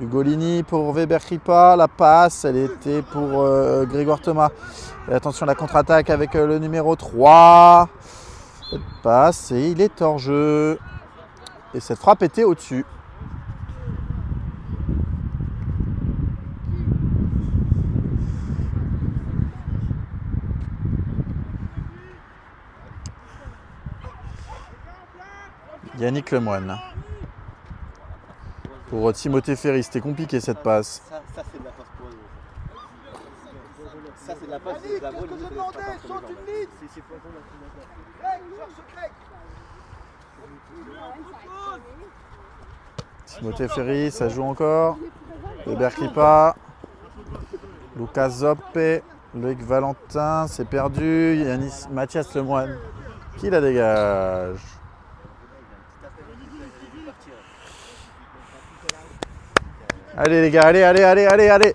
Ugolini pour Weber Kripa. La passe, elle était pour Grégoire Thomas. Et attention, la contre-attaque avec le numéro 3. Cette passe, et il est hors jeu. Et cette frappe était au-dessus. Yannick Lemoine. Pour Timothée Ferry, c'était compliqué cette passe. Ça c'est de la passe pour eux. Ça c'est de la passe. C'est la bonne idée. C'est pas Timothée Ferry, ça joue encore. Weber Kripa. Lucas Zoppe. Loïc Valentin, c'est perdu. Mathias Lemoine qui la dégage. Allez les gars, allez.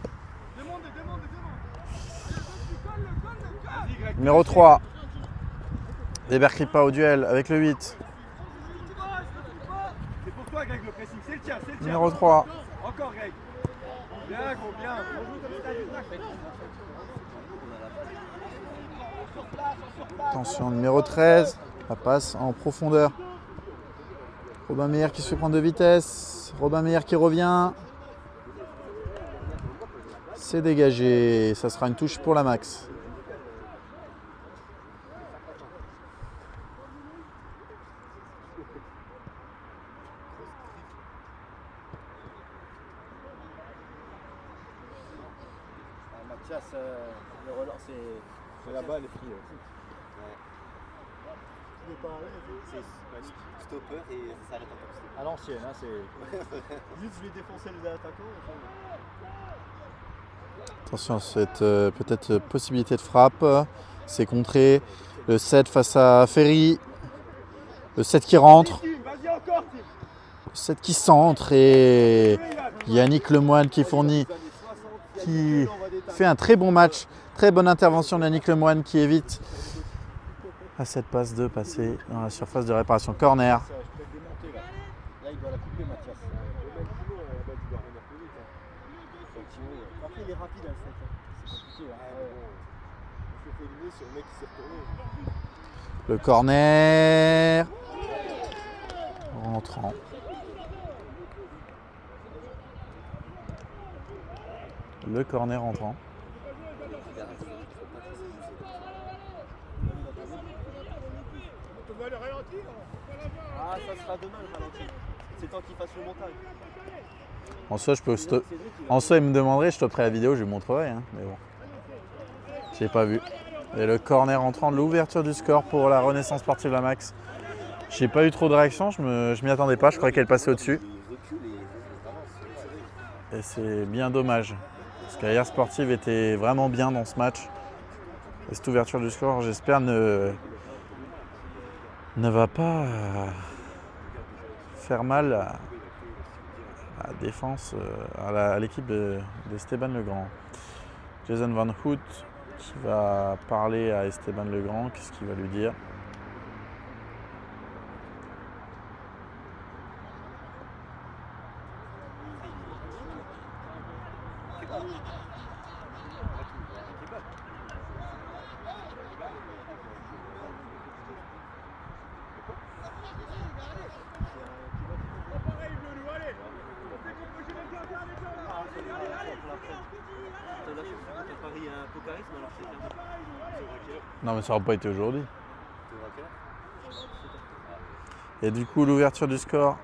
Numéro 3. Weber Kripa au duel avec le 8. C'est pour toi, Greg, le pressing. C'est le tien, c'est le tien. Numéro 3. Encore, Greg. Bien, gros, bien. Attention, numéro 13. La passe en profondeur. Robin Meyer qui se fait prendre de vitesse. Robin Meyer qui revient. C'est dégagé. Ça sera une touche pour la Max. Mathias, le relance, c'est la balle est prise. C'est stopper et ça s'arrête en top. À l'ancienne, hein, c'est. Juste, je vais défoncer les attaquants. Attention à cette peut-être possibilité de frappe. C'est contré. Le 7 face à Ferry. Le 7 qui rentre. Vas-y, encore, Tim. Le 7 qui centre. Et Yannick Lemoine qui fournit. Qui fait un très bon match. Très bonne intervention de Yannick Lemoine qui évite à cette passe de passer dans la surface de réparation. Corner. Je peux le démonter là. Là, il doit la couper, Mathias. Après, il est rapide à 7. C'est compliqué. Il s'est fait éliminer sur le mec qui s'est retourné. Le corner. Rentrant. Le corner entrant. Ah, ça sera demain le ralenti. C'est temps qu'il fasse le montage. En soi, en soi, il me demanderait, je stopperai la vidéo, je lui montrerai. Hein, mais bon, j'ai pas vu. Et le corner entrant, l'ouverture du score pour la Renaissance Sportive La Max. J'ai pas eu trop de réaction, je m'y attendais pas, je croyais qu'elle passait au-dessus. Et c'est bien dommage. Parce que la Sportive était vraiment bien dans ce match. Et cette ouverture du score, j'espère, ne va pas faire mal à la défense, à l'équipe d'Esteban Legrand. Jason Van Hout qui va parler à Esteban Legrand, qu'est-ce qu'il va lui dire? Non mais ça n'aura pas été aujourd'hui. Et du coup l'ouverture du score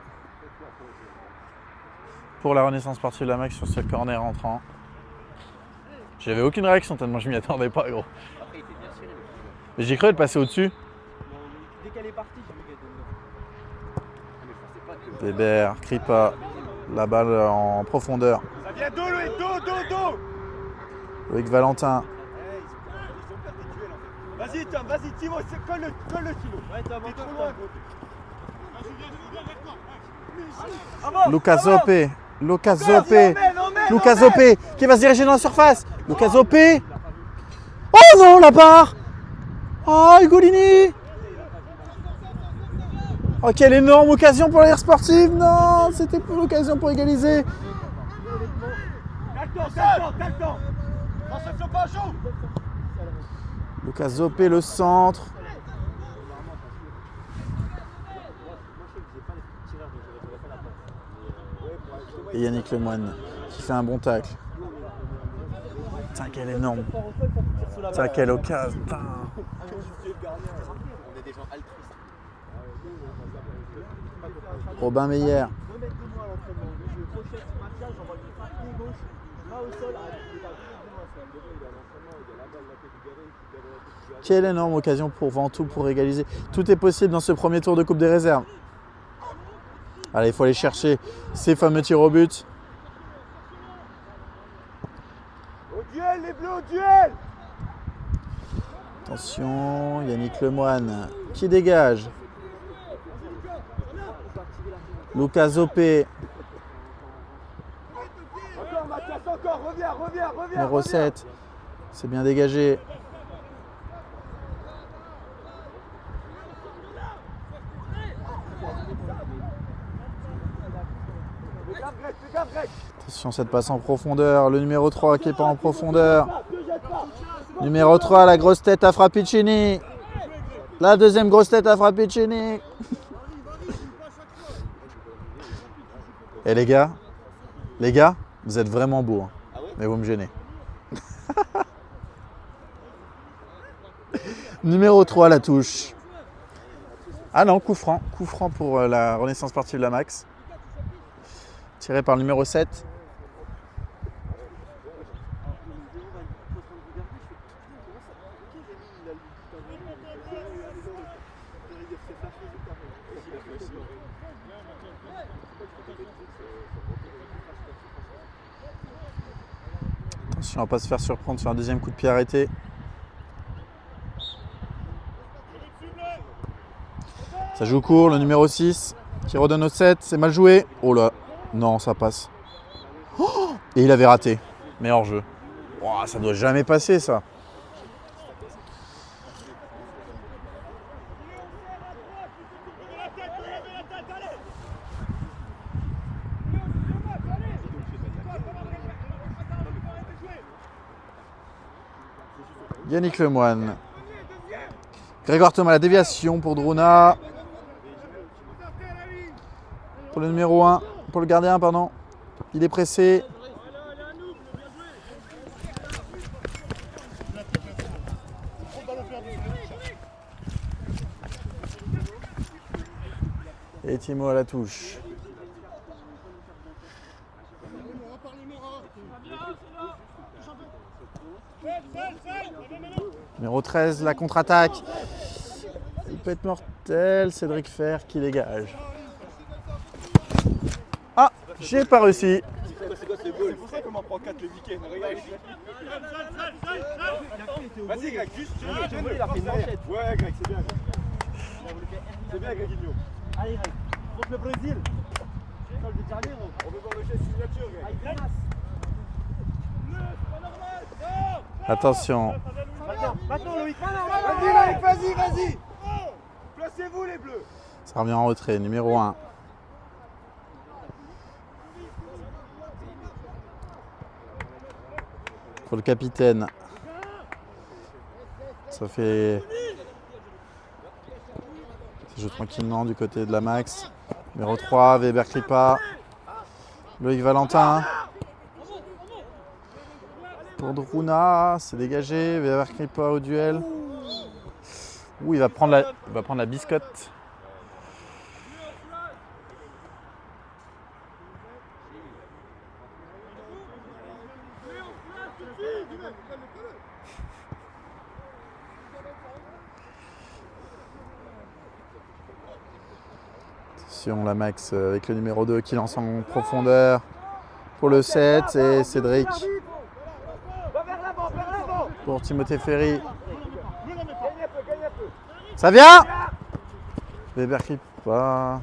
pour la Renaissance Sportive La Max sur ce corner entrant. J'avais aucune réaction tellement je m'y attendais pas gros. Mais j'ai cru être passé au-dessus. Dès qu'elle est partie, j'ai vu qu'elle était dedans. Weber, Kripa, la balle en profondeur. Ça vient dos, Loïc, dos. Loïc Valentin. Vas-y, Tom, vas-y, Timo, colle le Timo. Ouais, Tom, T'es encore, trop loin, Tom. gros. Lucas Zopé. Lucas Vas-y, Zopé. emmène, Lucas emmène. Zopé qui va se diriger dans la surface. Lucas Zopé. Oh non, la barre. Oh, Ugolini. Oh, quelle énorme occasion pour l'air sportive. Non, c'était pour l'occasion pour égaliser. T'as le temps. Conception pas chaud. Lucas Zopé, le centre. Et Yannick Lemoine qui fait un bon tacle. Putain, quelle énorme. Putain, quelle occasion. Putain. On est des gens altruistes. Robin Meyer. Remettez-moi à l'entraînement. Je crochette Mathias, j'envoie le frappe pied gauche, pas au sol, arrête. Quelle énorme occasion pour Ventoux pour égaliser. Tout est possible dans ce premier tour de Coupe des Réserves. Allez, il faut aller chercher ces fameux tirs au but. Au duel, les bleus, au duel. Attention, Yannick Lemoine qui dégage. Lucas Zopé, Encore, Mathias, encore. Reviens. numéro 7. C'est bien dégagé. Attention, cette passe en profondeur. Le numéro 3 qui n'est pas en profondeur. Numéro 3, la grosse tête à Frappicini. La deuxième grosse tête à Frappicini. Et les gars, vous êtes vraiment beaux. Hein. Mais vous me gênez. Numéro 3, la touche. Ah non, coup franc pour la Renaissance sportive La Max. Tiré par le numéro 7. Attention à ne pas se faire surprendre sur un deuxième coup de pied arrêté. Ça joue court, le numéro 6 qui redonne au 7, c'est mal joué. Oh là, non, ça passe. Oh, et il avait raté, mais hors jeu. Oh, ça doit jamais passer ça. Yannick Lemoine. Grégoire Thomas, la déviation pour Druna. Pour le numéro 1, pour le gardien, pardon. Il est pressé. Et Timo à la touche. Numéro 13, la contre-attaque. Il peut être mortel. Cédric Fer qui dégage. Ah, j'ai pas réussi. C'est pour ça qu'on m'en prend 4 le week-end. Regarde. Vas-y, Greg, juste. Il a fait une manchette. Ouais, Greg, c'est bien. C'est bien, Greginho. Allez, Greg. Contre le Brésil. On veut voir le geste signature, Greg. Attention. Maintenant, Loïc. Vas-y. Placez-vous, les bleus. Ça revient en retrait. Numéro 1. Pour le capitaine. Ça fait. Ça joue tranquillement du côté de la Max. Numéro 3, Weber Kripa. Loïc Valentin. Pour Druna, c'est dégagé. Weber Kripa au duel. Ouh, il va prendre la biscotte. Attention, la Max avec le numéro 2 qui lance en profondeur pour le 7 et Cédric pour Timothée Ferry. Ça vient. Weber qui pas.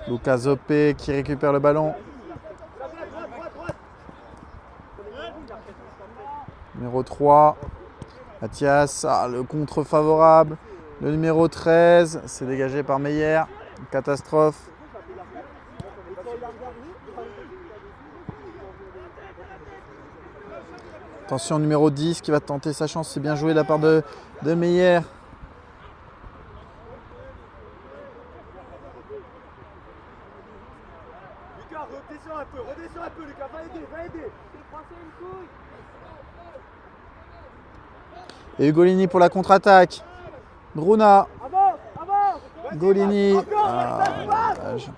Lucas Zopé qui récupère le ballon. Numéro 3. Mathias, le contre favorable. Le numéro 13, c'est dégagé par Meyer. Catastrophe. Attention, numéro 10 qui va tenter sa chance. C'est bien joué de la part de Meyer. Lucas, redescends un peu, Lucas, va aider. Et Ugolini pour la contre-attaque. Druna. Golini. Dommage.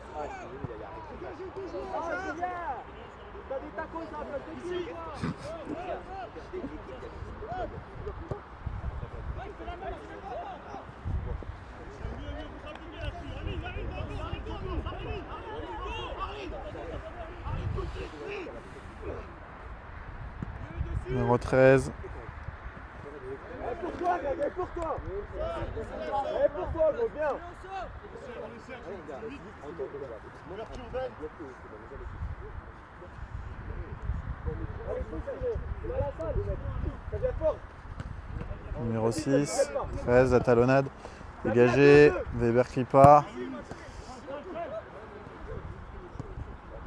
Numéro 13. Pour toi, gros, bien. Numéro 6, 13, la talonnade. Dégagé, Weber qui part.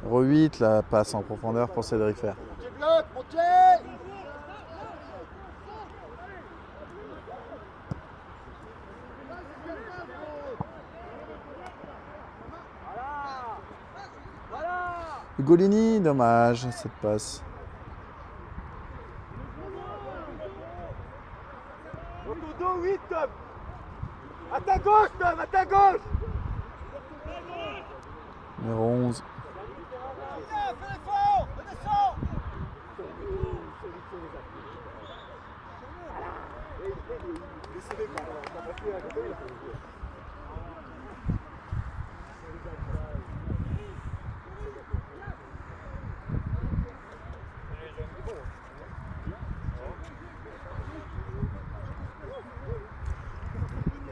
Numéro 8, la passe en profondeur pour Cédric Fer. Ugolini, dommage cette passe. Dans ton dos, 8, Tom. À ta gauche, Tom, à ta gauche. Numéro 11. Fais l'effort, redescends.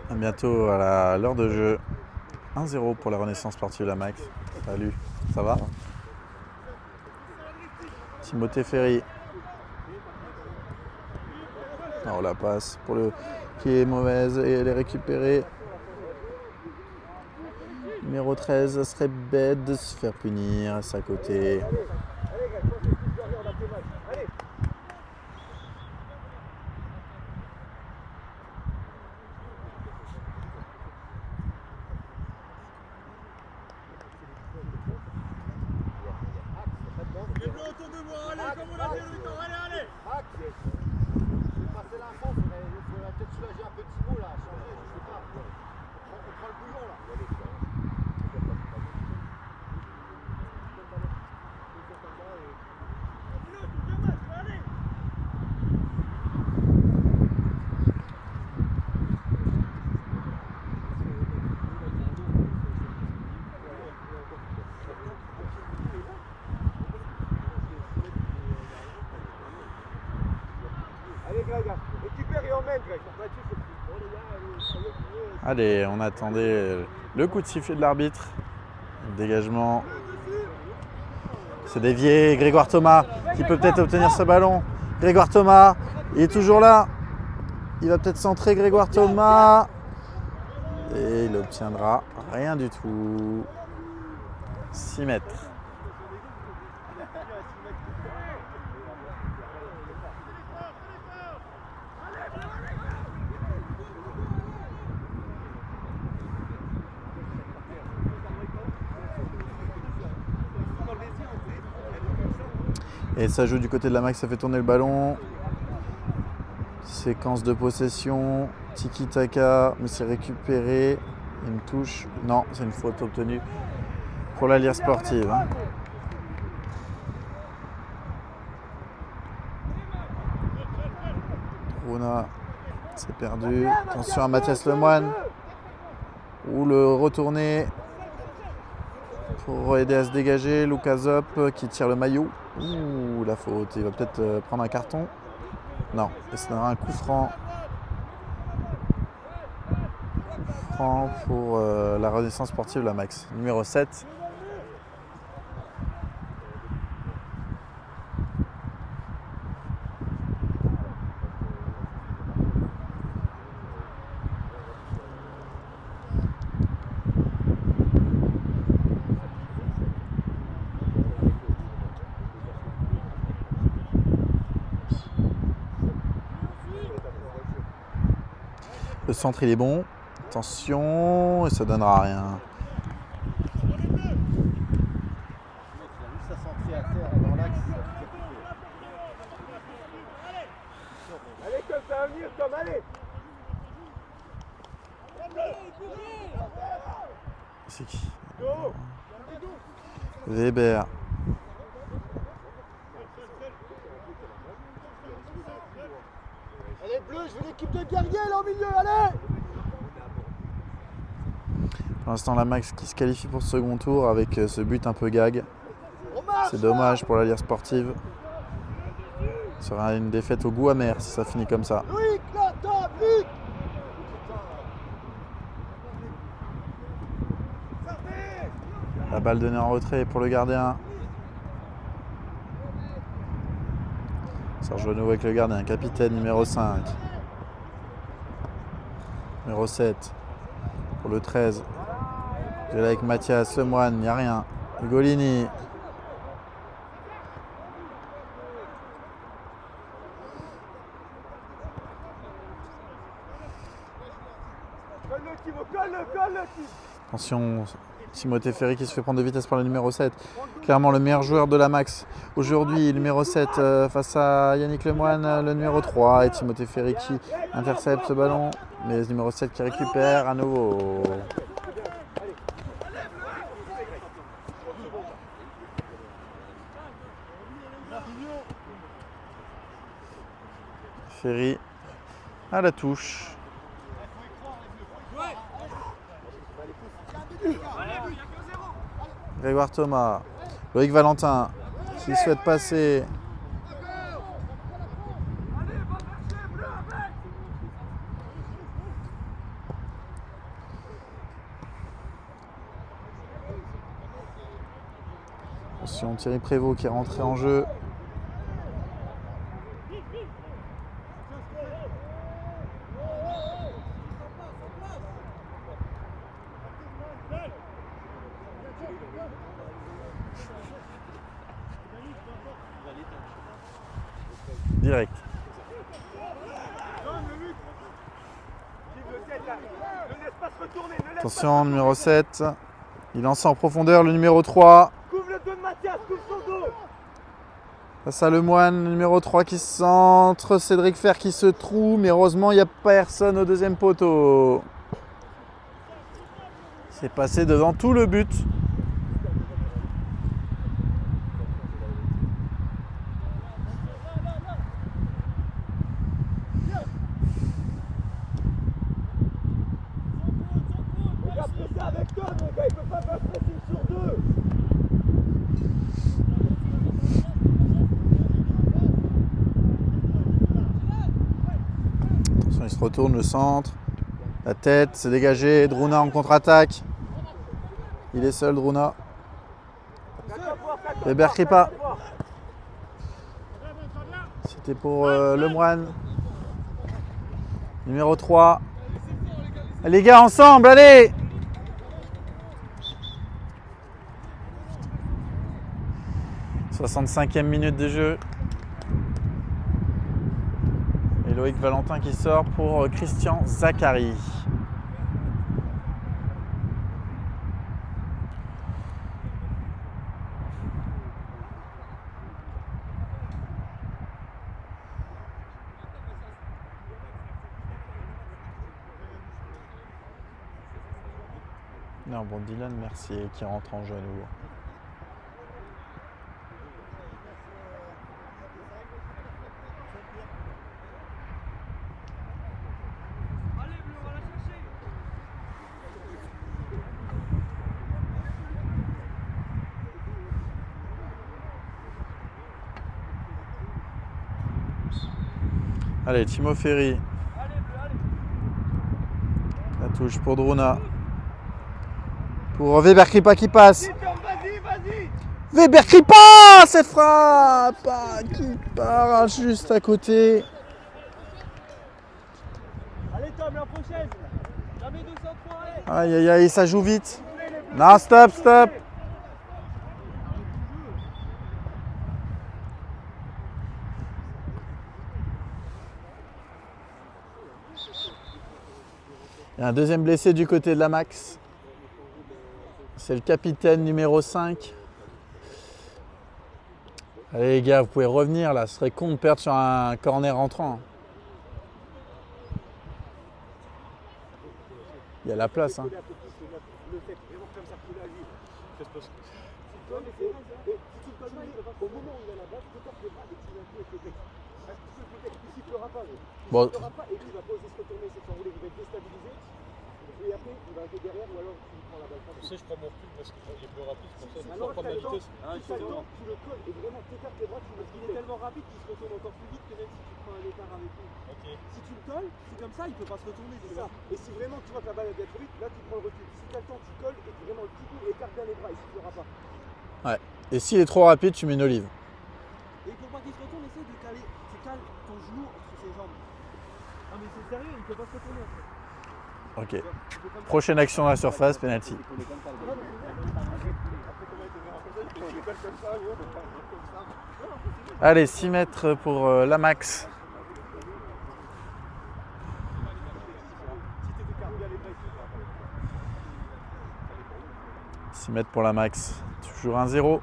À bientôt à l'heure de jeu. 1-0 pour la Renaissance sportive la Max. Salut, ça va? Timothée Ferry. Oh, la passe pour le qui est mauvaise et elle est récupérée. Numéro 13, ça serait bête de se faire punir à sa côté. Allez, on attendait le coup de sifflet de l'arbitre. Dégagement. C'est dévié. Grégoire Thomas qui peut peut-être obtenir ce ballon. Grégoire Thomas, il est toujours là. Il va peut-être centrer Grégoire Thomas. Et il obtiendra rien du tout. 6 mètres. Et ça joue du côté de la Max, ça fait tourner le ballon. Séquence de possession, tiki-taka, mais c'est récupéré. Une touche, non, c'est une faute obtenue pour la Lire sportive. Runa, c'est perdu. Attention à Mathias Lemoine. Ou le retourner pour aider à se dégager. Lucas Zop qui tire le maillot. Ouh, la faute. Il va peut-être prendre un carton. Non, ça donnera un coup franc. Coup franc pour la Renaissance sportive, la Max. Numéro 7. Le centre il est bon, attention, et ça donnera rien. Allez, Tom, ça va venir, Tom, allez. C'est qui? Weber. Allez, bleu, je veux l'équipe de guerriers là au milieu, allez. Pour l'instant, la Max qui se qualifie pour ce second tour avec ce but un peu gag. C'est dommage pour la Lire sportive. Ce sera une défaite au goût amer si ça finit comme ça. Loïc, là, Tom, vite. La balle donnée en retrait pour le gardien. Ça rejoue à nouveau avec le gardien, capitaine numéro 5. Numéro 7. pour le 13. Duel avec Mathias, Lemoine, il n'y a rien. Ugolini. Attention, Timothée Ferry qui se fait prendre de vitesse par le numéro 7. Clairement le meilleur joueur de la Max. Aujourd'hui, le numéro 7 face à Yannick Lemoine, le numéro 3. Et Timothée Ferry qui intercepte ce ballon. Mais le numéro 7 qui récupère à nouveau. Ferry à la touche. Grégoire Thomas, Loïc Valentin qui souhaite passer. Attention, Thierry Prévost qui est rentré en jeu. Direct. Attention, numéro 7. Il lance en profondeur le numéro 3. Face à Lemoine, le numéro 3 qui se centre. Cédric Fer qui se trouve, mais heureusement, il n'y a personne au deuxième poteau. C'est passé devant tout le but. Attention, il se retourne, le centre. La tête, c'est dégagé. Druna en contre-attaque. Il est seul, Druna. Weber Kripa. C'était pour Lemoine. Numéro 3. Les gars, ensemble, allez! « 65e minute de jeu. Et Loïc Valentin qui sort pour Christian Zachary. Non, bon, Dylan Mercier qui rentre en jeu à nouveau. Allez, Timo Ferry. La touche pour Druna. Pour Weber Kripa qui passe. Weber Kripa, cette frappe qui part juste à côté. Allez Tom, la prochaine. Jamais 203. Aïe aïe aïe, ça joue vite. Non, stop, stop. Il y a un deuxième blessé du côté de la Max. C'est le capitaine numéro 5. Allez les gars, vous pouvez revenir là. Ce serait con de perdre sur un corner rentrant. Il y a la place. Hein. Bon. Et après, il va arrêter derrière ou alors tu prends la balle. Tu sais, je prends mon recul parce qu'il est plus rapide, c'est pour ça que je Alors, prends ma vitesse. tu le colles et vraiment t'écartes les bras, il est tellement rapide qu'il se retourne encore plus vite que même si tu prends un écart avec lui. Okay. Si tu le colles, c'est comme ça, il peut pas se retourner. C'est ça. Et si vraiment tu vois que la balle vient trop vite, là tu prends le recul. Si tu as le temps, tu colles et vraiment le petit coup écarte bien les bras, il ne suffira pas. Ouais. Et s'il est trop rapide, tu mets une olive. Et pour pas qu'il se retourne, essaie de caler. Tu cales ton genou entre ses jambes. Ah mais c'est sérieux, il peut pas se retourner en fait. Ok. Prochaine action dans la surface, penalty. Allez, 6 mètres pour la max. 6 mètres pour la max. Toujours 1-0.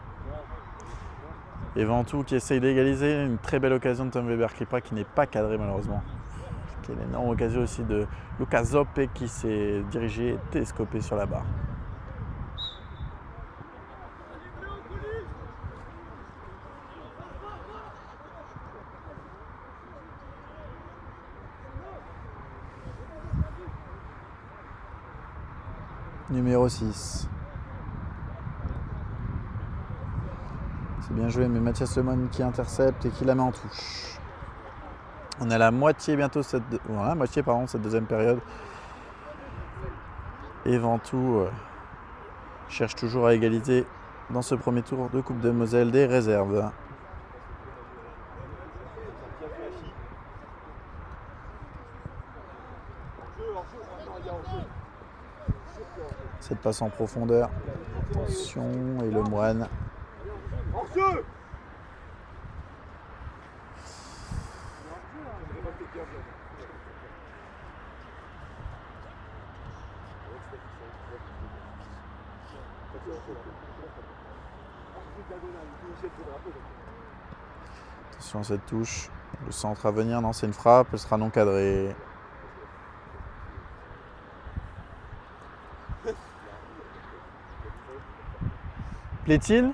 Et Ventoux qui essaye d'égaliser. Une très belle occasion de Tom Weber-Kripa qui n'est pas cadré malheureusement. C'est une énorme occasion aussi de Luca Zoppe qui s'est dirigé et télescopé sur la barre. Numéro 6. C'est bien joué, mais Mathias Lemoine qui intercepte et qui la met en touche. On est à la moitié bientôt, cette deuxième période. Et Ventoux cherche toujours à égaliser dans ce premier tour de Coupe de Moselle des réserves. Cette passe en profondeur. Attention, et Lemoine. Attention à cette touche. Le centre à venir, non, c'est une frappe, elle sera non cadrée. Plaît-il ?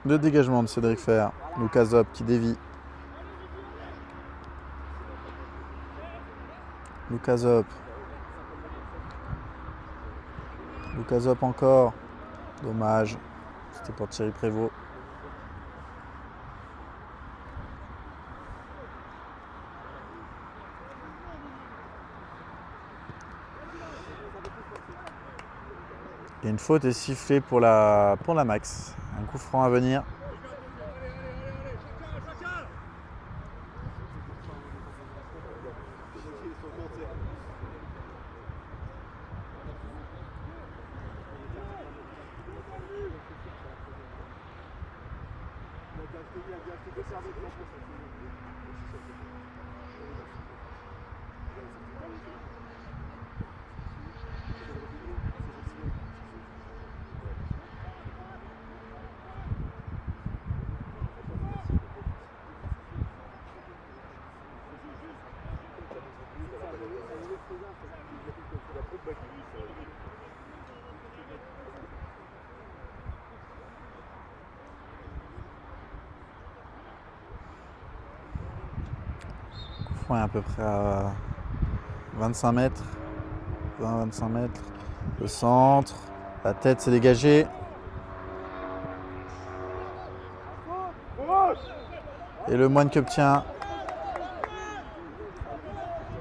Le dégagement de Cédric Fer. Luca Zoppe qui dévie. Luca Zoppe. Luca Zoppe encore. Dommage. C'était pour Thierry Prévost. Et une faute est sifflée pour la max. Un coup franc à venir. À peu près à 25 mètres, 20-25 mètres, le centre, la tête s'est dégagée. Et Lemoine qui obtient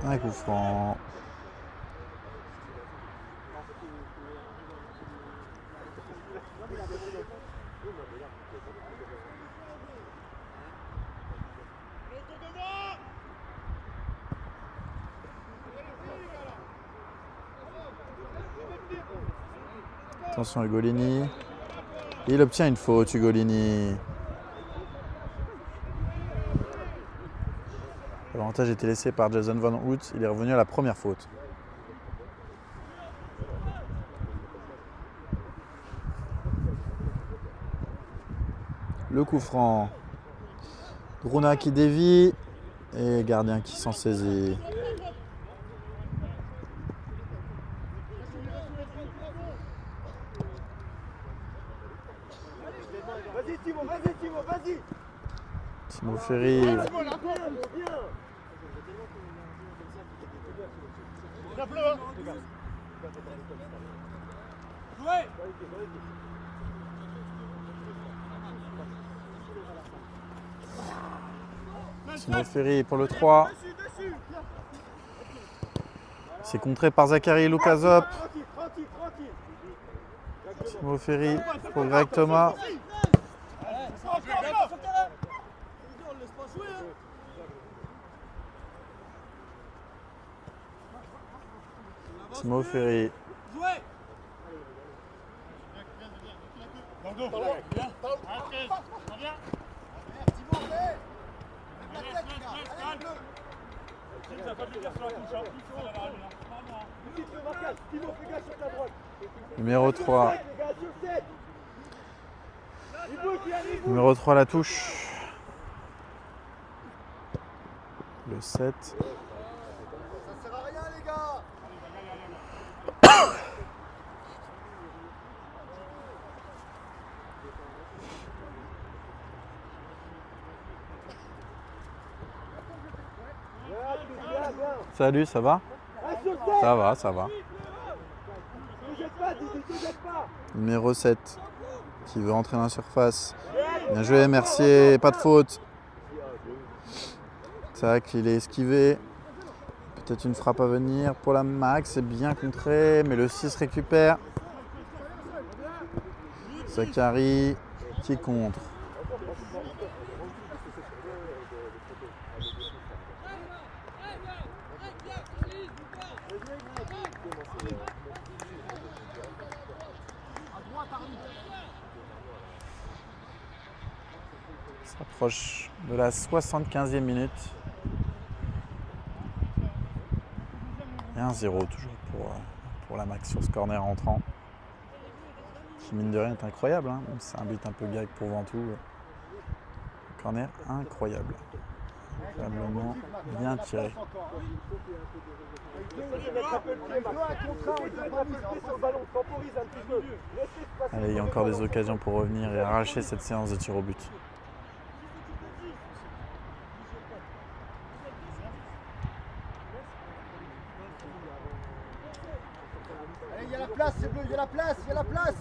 un coup franc. Attention Ugolini. Il obtient une faute, Ugolini. L'avantage était laissé par Jason Van Hout. Il est revenu à la première faute. Le coup franc. Druna qui dévie. Et gardien qui s'en saisit. Timo Ferry. Timo Ferry pour le 3. C'est contré par Zachary Luca Zoppe. Timo Ferry pour Greg Thomas. Timo Ferry. Numéro 3. Numéro 3 la touche. Le 7. Ça sert à rien les gars. Salut, ça va? Ça va, ça va. Numéro 7 qui veut entrer dans la surface. Bien joué, Mercier, pas de faute. Tac, il est esquivé. Peut-être une frappe à venir pour la Max, c'est bien contré, mais le 6 récupère. Zachary qui contre. S'approche de la 75e minute. Et 1-0 toujours pour la Max sur ce corner rentrant. Qui mine de rien est incroyable, hein. C'est un but un peu gag pour Ventoux. Corner incroyable. Incroyablement bien tiré. Allez, il y a encore des occasions pour revenir et arracher cette séance de tir au but. Allez, il y a la place, c'est bleu, il y a la place, il y a la place.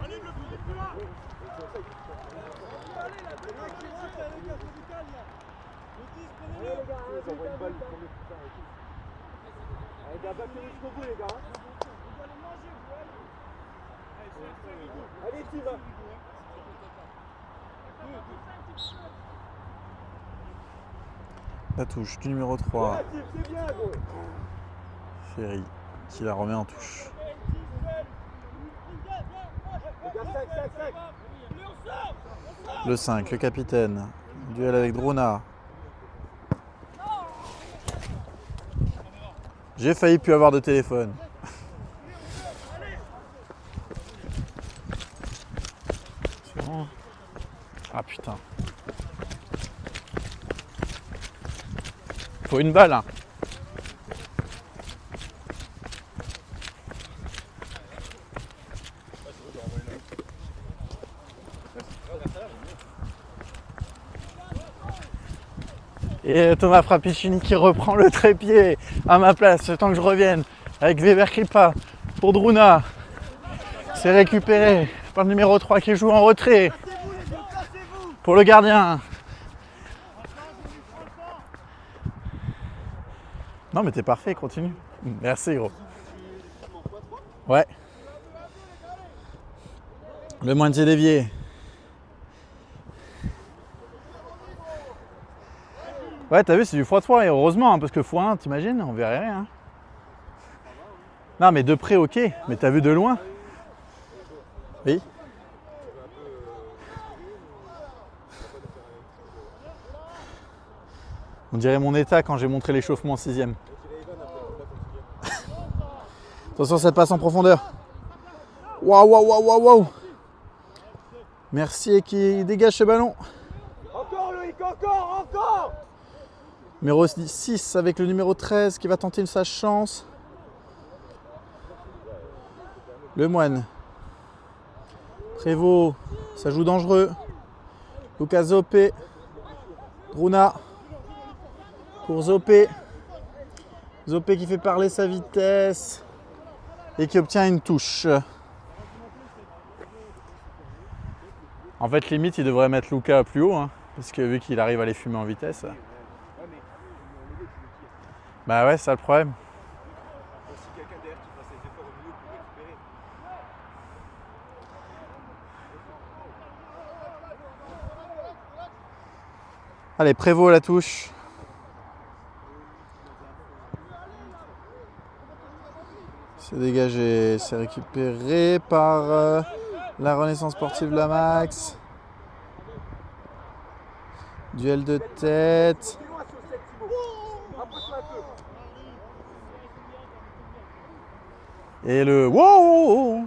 Allez, gars, battez jusqu'au bout, les gars. Allez, Tim. La touche du numéro 3. Ferry qui la remet en touche. Le 5, le capitaine. Duel avec Druna. J'ai failli plus avoir de téléphone. C'est bon. Ah putain. Faut une balle, hein. Et Thomas Frappicini qui reprend le trépied à ma place, le temps que je revienne, avec Weber Kripa pour Druna. C'est récupéré par le numéro 3 qui joue en retrait pour le gardien. Non mais t'es parfait, continue. Merci gros. Ouais. Le moitié dévié. Ouais, t'as vu, c'est du x3 et heureusement, hein, parce que x1, t'imagines, on verrait rien. Non, mais de près, ok, mais t'as vu de loin? Oui. On dirait mon état quand j'ai montré l'échauffement en 6ème. Attention, cette passe en profondeur. Waouh, waouh, waouh, waouh, waouh. Mercier qui dégage ce ballon. Encore, Loïc, encore. Numéro 6 avec le numéro 13 qui va tenter sa chance. Le Moine. Prévost, ça joue dangereux. Lucas Zopé. Druna. Pour Zopé. Zopé qui fait parler sa vitesse. Et qui obtient une touche. En fait, limite, il devrait mettre Lucas plus haut. Hein, parce que vu qu'il arrive à les fumer en vitesse. Bah ouais, c'est ça le problème. Allez, Prévost à la touche. C'est dégagé, c'est récupéré par la Renaissance Sportive La Max. Duel de tête. Et le wow!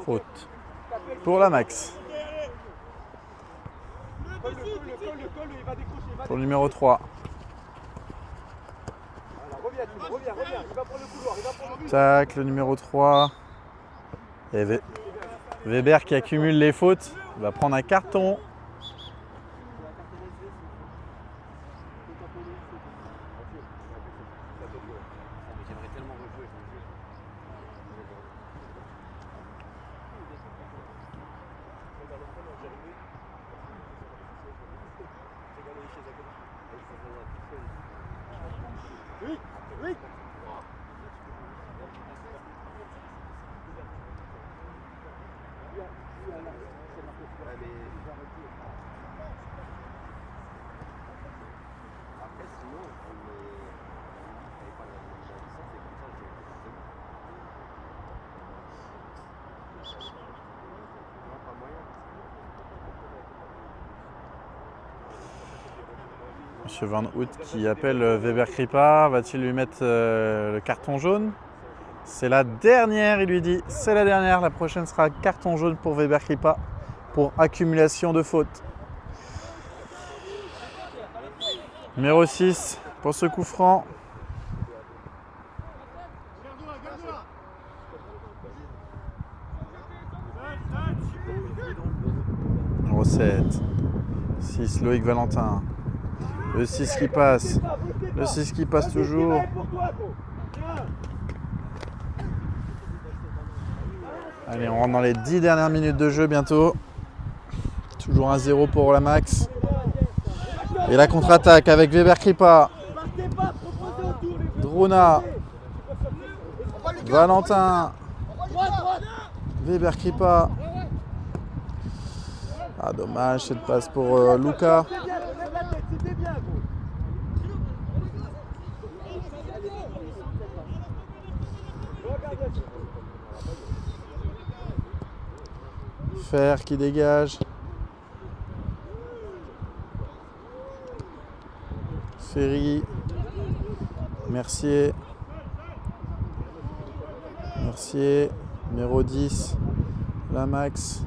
Faute pour La Max. Pour le numéro 3. Tac, le numéro 3. Et Weber qui accumule les fautes. Il va prendre un carton. Monsieur Van Hout qui appelle Weber Kripa, va-t-il lui mettre le carton jaune? C'est la dernière, il lui dit, c'est la dernière, la prochaine sera carton jaune pour Weber Kripa pour accumulation de fautes. Numéro 6 pour ce coup franc. Numéro 7, 6 Loïc Valentin. Le 6 qui passe. Le 6 qui passe toujours. Allez, on rentre dans les 10 dernières minutes de jeu bientôt. Toujours 1-0 pour La Max. Et la contre-attaque avec Weber Kripa. Druna. Valentin. Weber Kripa. Ah, dommage cette passe pour Luca. Fer qui dégage. Ferry. Mercier. Mercier. Numéro 10. La Max.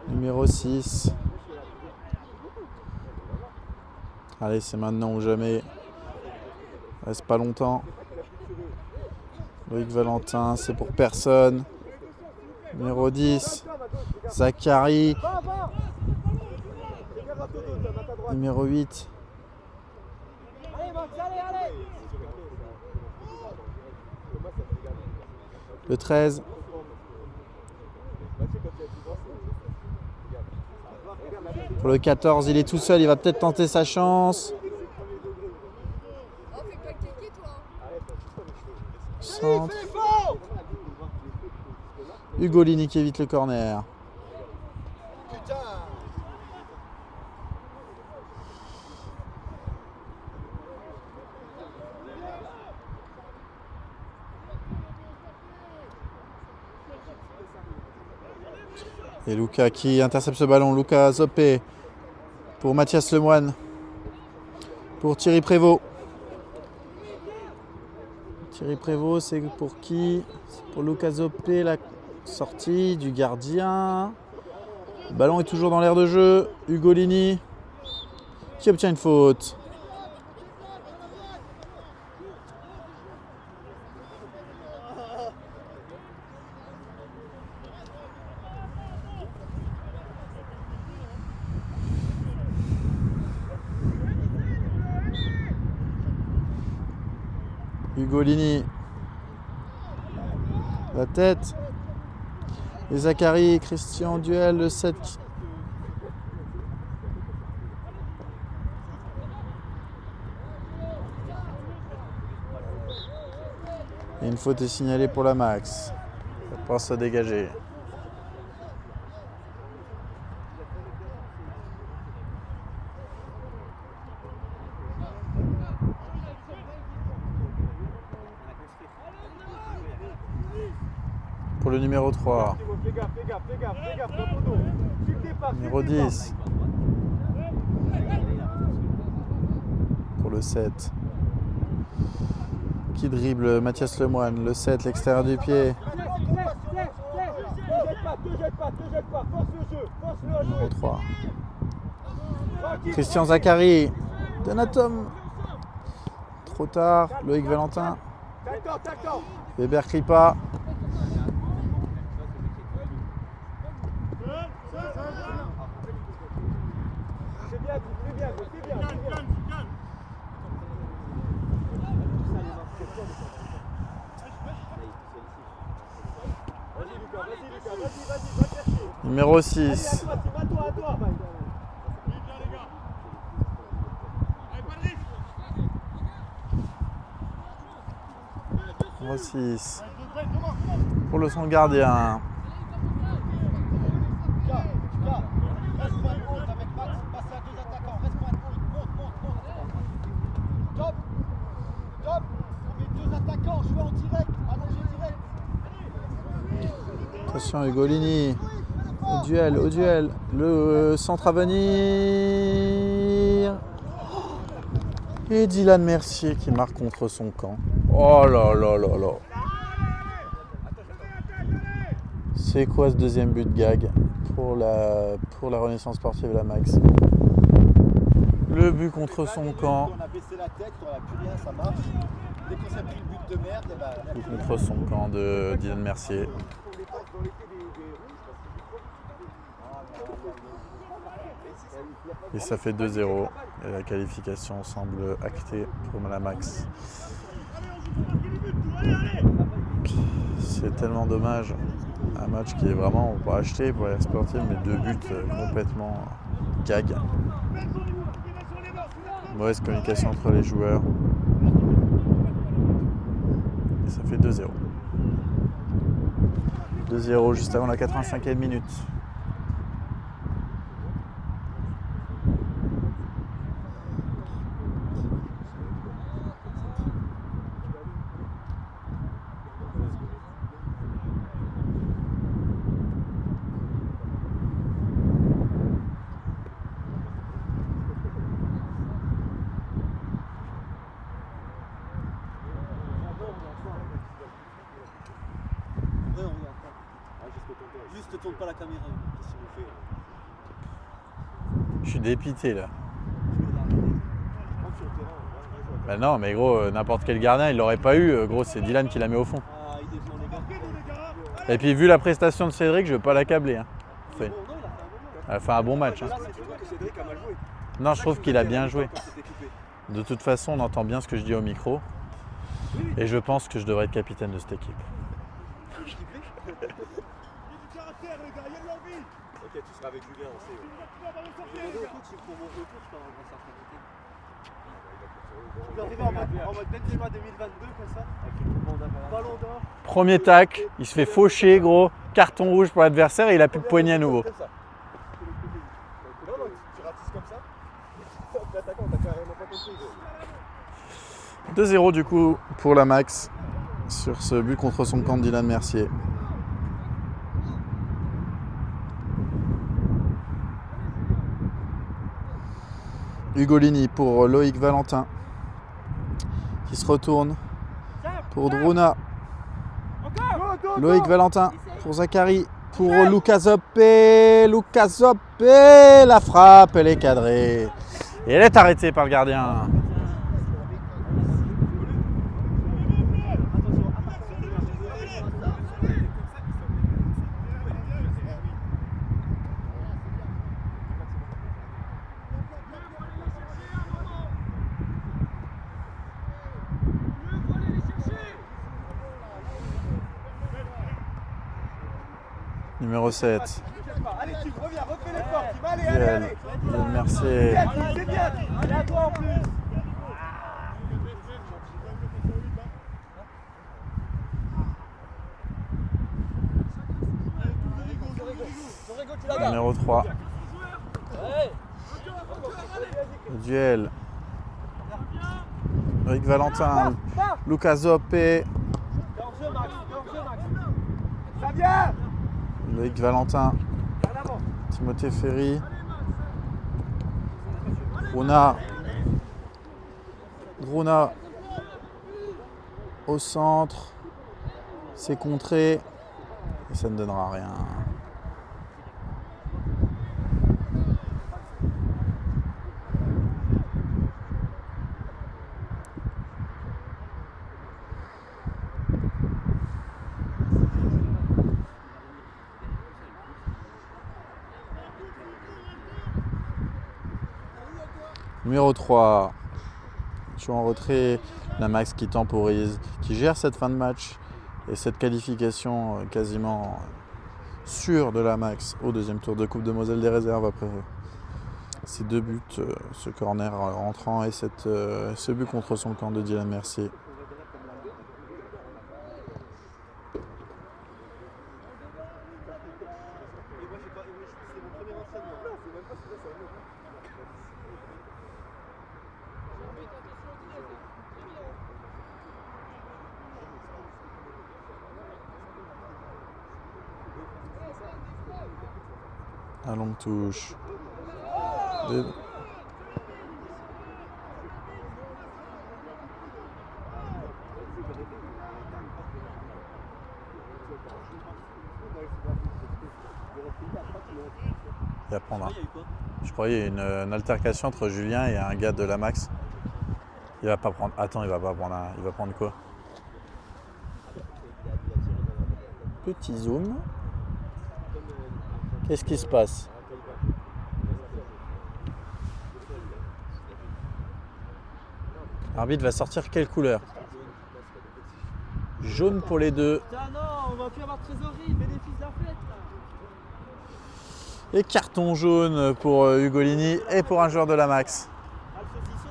Numéro 6. Allez, c'est maintenant ou jamais. Reste pas longtemps. Loïc Valentin, c'est pour personne. Numéro 10. Zachary. Numéro 8. Le 13. Pour le 14, il est tout seul, il va peut-être tenter sa chance. Centre. Ugolini qui évite le corner. Et Luca qui intercepte ce ballon. Luca Zopé pour Mathias Lemoine. Pour Thierry Prévost. Thierry Prévost, c'est pour qui? C'est pour Luca Zopé, la sortie du gardien. Le ballon est toujours dans l'air de jeu. Ugolini qui obtient une faute. Ugolini, la tête, et Zachary, Christian Duel, le 7. Et une faute est signalée pour la Max. Ça pense à dégager. pour le numéro 3. Fais gaffe dans ton dos. Suive tes pas, Numéro suive tes pas. 10. Pour le 7. Qui dribble? Mathias Lemoine. Le 7, l'extérieur du pied. Te jette pas, force le jeu, force-le à Numéro jouer. 3. Tranquille, Christian Zachary. Donatom. Trop tard. Loïc Valentin. T'attends. Weber Kripa. C'est bien, c'est bien. Vas-y Lucas, va chercher. Numéro Allez, 6. à toi. Numéro 6. Pour le son gardien. Reste point de haute avec Max, passe à 2 attaquants, reste point de haute, monte. Top. On met 2 attaquants, jouez en direct, allongez direct. Attention Ugolini. Au duel. Le centre à venir. Et Dylan Mercier qui marque contre son camp. Oh là là là là. C'est quoi ce deuxième but de gag pour la Renaissance sportive la Max? Le but contre son camp. On a baissé la tête, on a plus rien, ça marche. Dès qu'on s'est pris le but de merde, et bah, But contre son camp de Dylan Mercier. Et ça fait 2-0. Et la qualification semble actée pour la Max. C'est tellement dommage. Un match qui est vraiment pas acheté pour la sportive, mais 2 buts complètement gag. Mauvaise communication entre les joueurs. Et ça fait 2-0. 2-0 juste avant la 85e minute. ouais, on regarde pas. Juste tourne pas la caméra, qu'est-ce qu'on fait? Je suis dépité là. Bah non, mais gros, n'importe quel gardien, il l'aurait pas eu. Gros, c'est Dylan qui la met au fond. Ah, il défend les gars. Et puis, vu la prestation de Cédric, je veux pas l'accabler. Hein. Bon, non, il a fait un bon match. Elle a fait un bon match. Hein. Là, c'est tu vois que Cédric a mal joué. Non, je trouve qu'il a bien joué. Quand c'était coupé. De toute façon, on entend bien ce que je dis au micro. Et je pense que je devrais être capitaine de cette équipe. Ok, tu seras avec Julien, on sait. Tu peux arriver en mode Benzema 2022 comme ça. Ballon d'or. Premier tac, il se fait faucher, gros. Carton rouge pour l'adversaire et il a plus de poignet à nouveau. Non, tu ratisses comme ça. L'attaquant, t'as carrément pas compris. 2-0 du coup pour la Max sur ce but contre son camp de Dylan Mercier. Ugolini pour Loïc Valentin qui se retourne pour Druna. Loïc Valentin pour Zachary, pour Lucas Zoppe. Lucas Zoppe, la frappe, elle est cadrée. Et elle est arrêtée par le gardien. Numéro 7. Allez, tu reviens, refais l'effort. Allez. Dylan Mercier. C'est bien. Allez à toi en plus. Numéro 3. Le duel. Loïc Valentin. Lucas Zoppe. Ça vient. Loïc Valentin, En avant. Timothée Ferry, Gruna au centre, c'est contré et ça ne donnera rien. Numéro 3, je suis en retrait, la Max qui temporise, qui gère cette fin de match et cette qualification quasiment sûre de la Max au deuxième tour de Coupe de Moselle des réserves après ces 2 buts, ce corner rentrant et ce but contre son camp de Dylan Mercier. La longue touche. Il va prendre. Je crois qu'il y a une altercation entre Julien et un gars de la Max. Il va pas prendre. Attends, il va pas prendre. Il va prendre quoi? Petit zoom. Qu'est-ce qui se passe? L'arbitre va sortir quelle couleur? Jaune pour les deux. Putain, non, on va plus avoir de trésorerie, bénéfice de la fête là. Et carton jaune pour Ugolini et pour un joueur de la Max. Ah, le saucisson,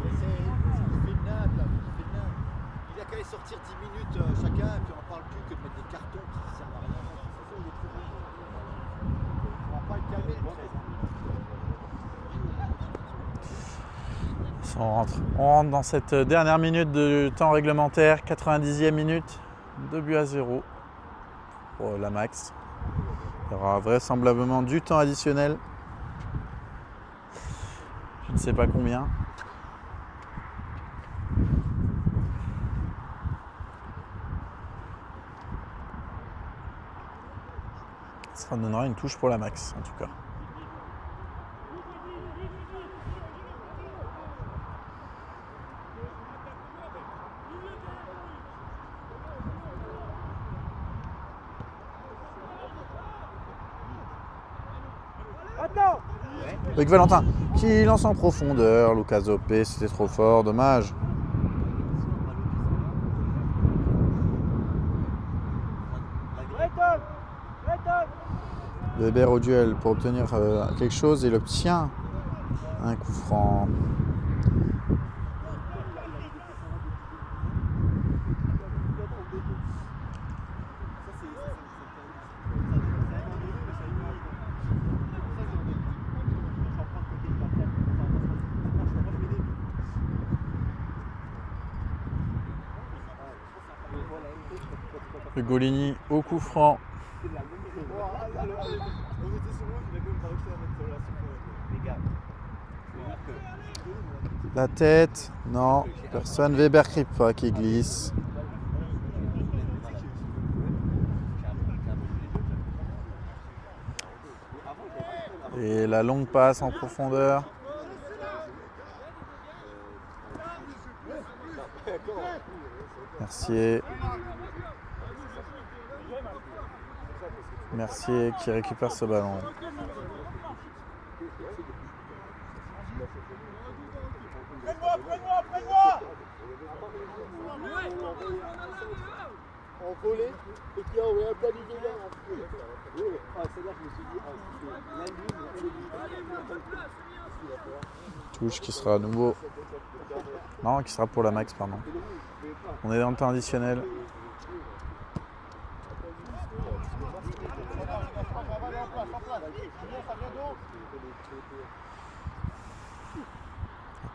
Il fait le nain, là. Il fait le nain. Il a qu'à aller sortir 10 minutes chacun, et puis on en parle plus que de mettre des cartons qui servent à rien. On va pas le calmer, le 13. On rentre dans cette dernière minute de temps réglementaire, 90e minute, 2-0 pour la Max. Il y aura vraisemblablement du temps additionnel. Je ne sais pas combien. Ça donnera une touche pour la Max en tout cas. Avec Valentin qui lance en profondeur, Lucas Zopé, c'était trop fort, dommage. Weber au duel pour obtenir quelque chose, il obtient un coup franc. Ugolini au coup franc. La tête, non, personne. Weber Kripa qui glisse. Et la longue passe en profondeur. Mercier qui récupère ce ballon. En volée et qui a envoyé un panier de l'air. C'est-à-dire que je me suis dit, Touche qui sera à nouveau. Non, qui sera pour la Max, pardon. On est dans le temps additionnel.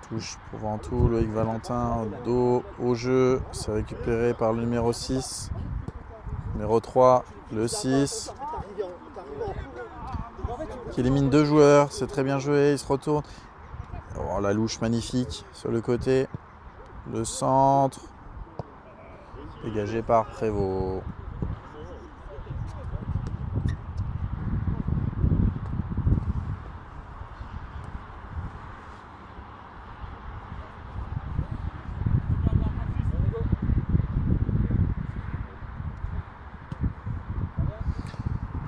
Touche pour Ventoux, Loïc Valentin, dos au jeu, c'est récupéré par le numéro 6, Numéro 3, le 6. Qui élimine 2 joueurs. C'est très bien joué. Il se retourne. Oh, la louche magnifique sur le côté. Le centre. Dégagé par Prévost.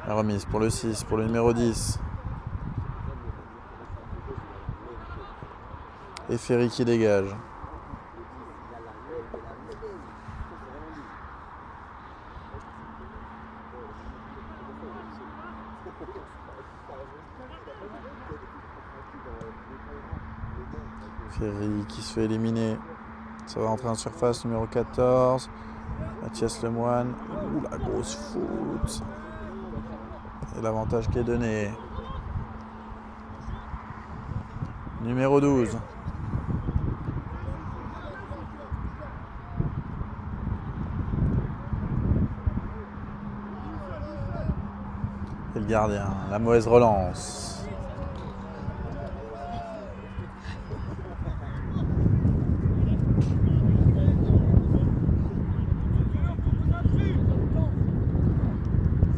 La remise pour le 6, pour le numéro 10. Et Ferry qui dégage. Ferry qui se fait éliminer. Ça va rentrer en surface, numéro 14. Mathias Lemoine. Ouh, la grosse faute. Et l'avantage qui est donné. Numéro 12. Et le gardien, la mauvaise relance.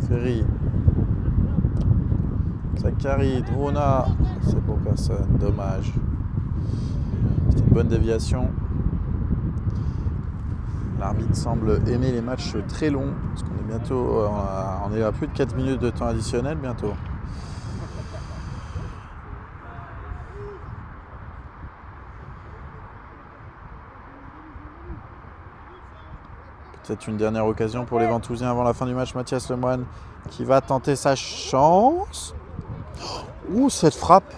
Ferry. Zachary, Drona, c'est pour personne, dommage. C'était une bonne déviation. L'arbitre semble aimer les matchs très longs, parce qu'on est bientôt, on est à plus de 4 minutes de temps additionnel bientôt. Peut-être une dernière occasion pour les Ventousiens avant la fin du match. Mathias Lemoine qui va tenter sa chance. Ouh, cette frappe.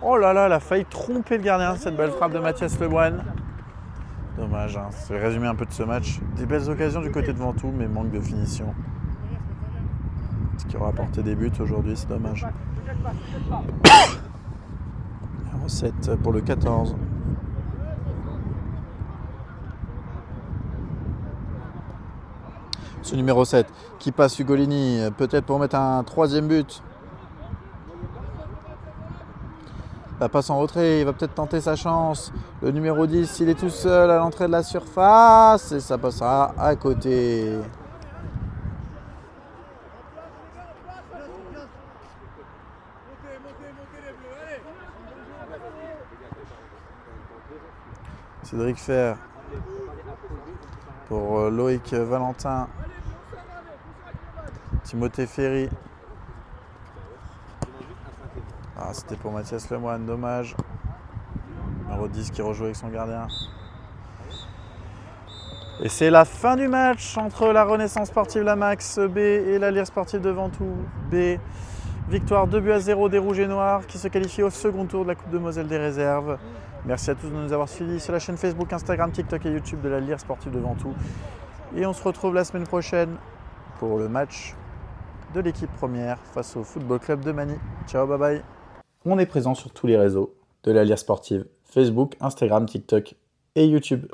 Oh là là, elle a failli tromper le gardien, cette belle frappe de Mathias Lemoine. Dommage, hein. C'est le résumé un peu de ce match. Des belles occasions du côté de Ventoux, mais manque de finition. Ce qui aura apporté des buts aujourd'hui, c'est dommage. Numéro 7 pour le 14. Ce numéro 7 qui passe Ugolini, peut-être pour mettre un 3e but. La passe en retrait, il va peut-être tenter sa chance. Le numéro 10, il est tout seul à l'entrée de la surface et ça passera à côté. Cédric Fer pour Loïc Valentin. Timothée Ferry. Ah, c'était pour Mathias Lemoine, dommage. Numéro 10 qui rejoue avec son gardien. Et c'est la fin du match entre la Renaissance Sportive La Max B et la Lyre Sportive de Ventoux B. Victoire 2-0 des Rouges et Noirs qui se qualifient au second tour de la Coupe de Moselle des réserves. Merci à tous de nous avoir suivis sur la chaîne Facebook, Instagram, TikTok et YouTube de la Lyre Sportive de Ventoux. Et on se retrouve la semaine prochaine pour le match de l'équipe première face au Football Club de Magny. Ciao, bye bye. On est présent sur tous les réseaux de la Lyre Sportive, Facebook, Instagram, TikTok et YouTube.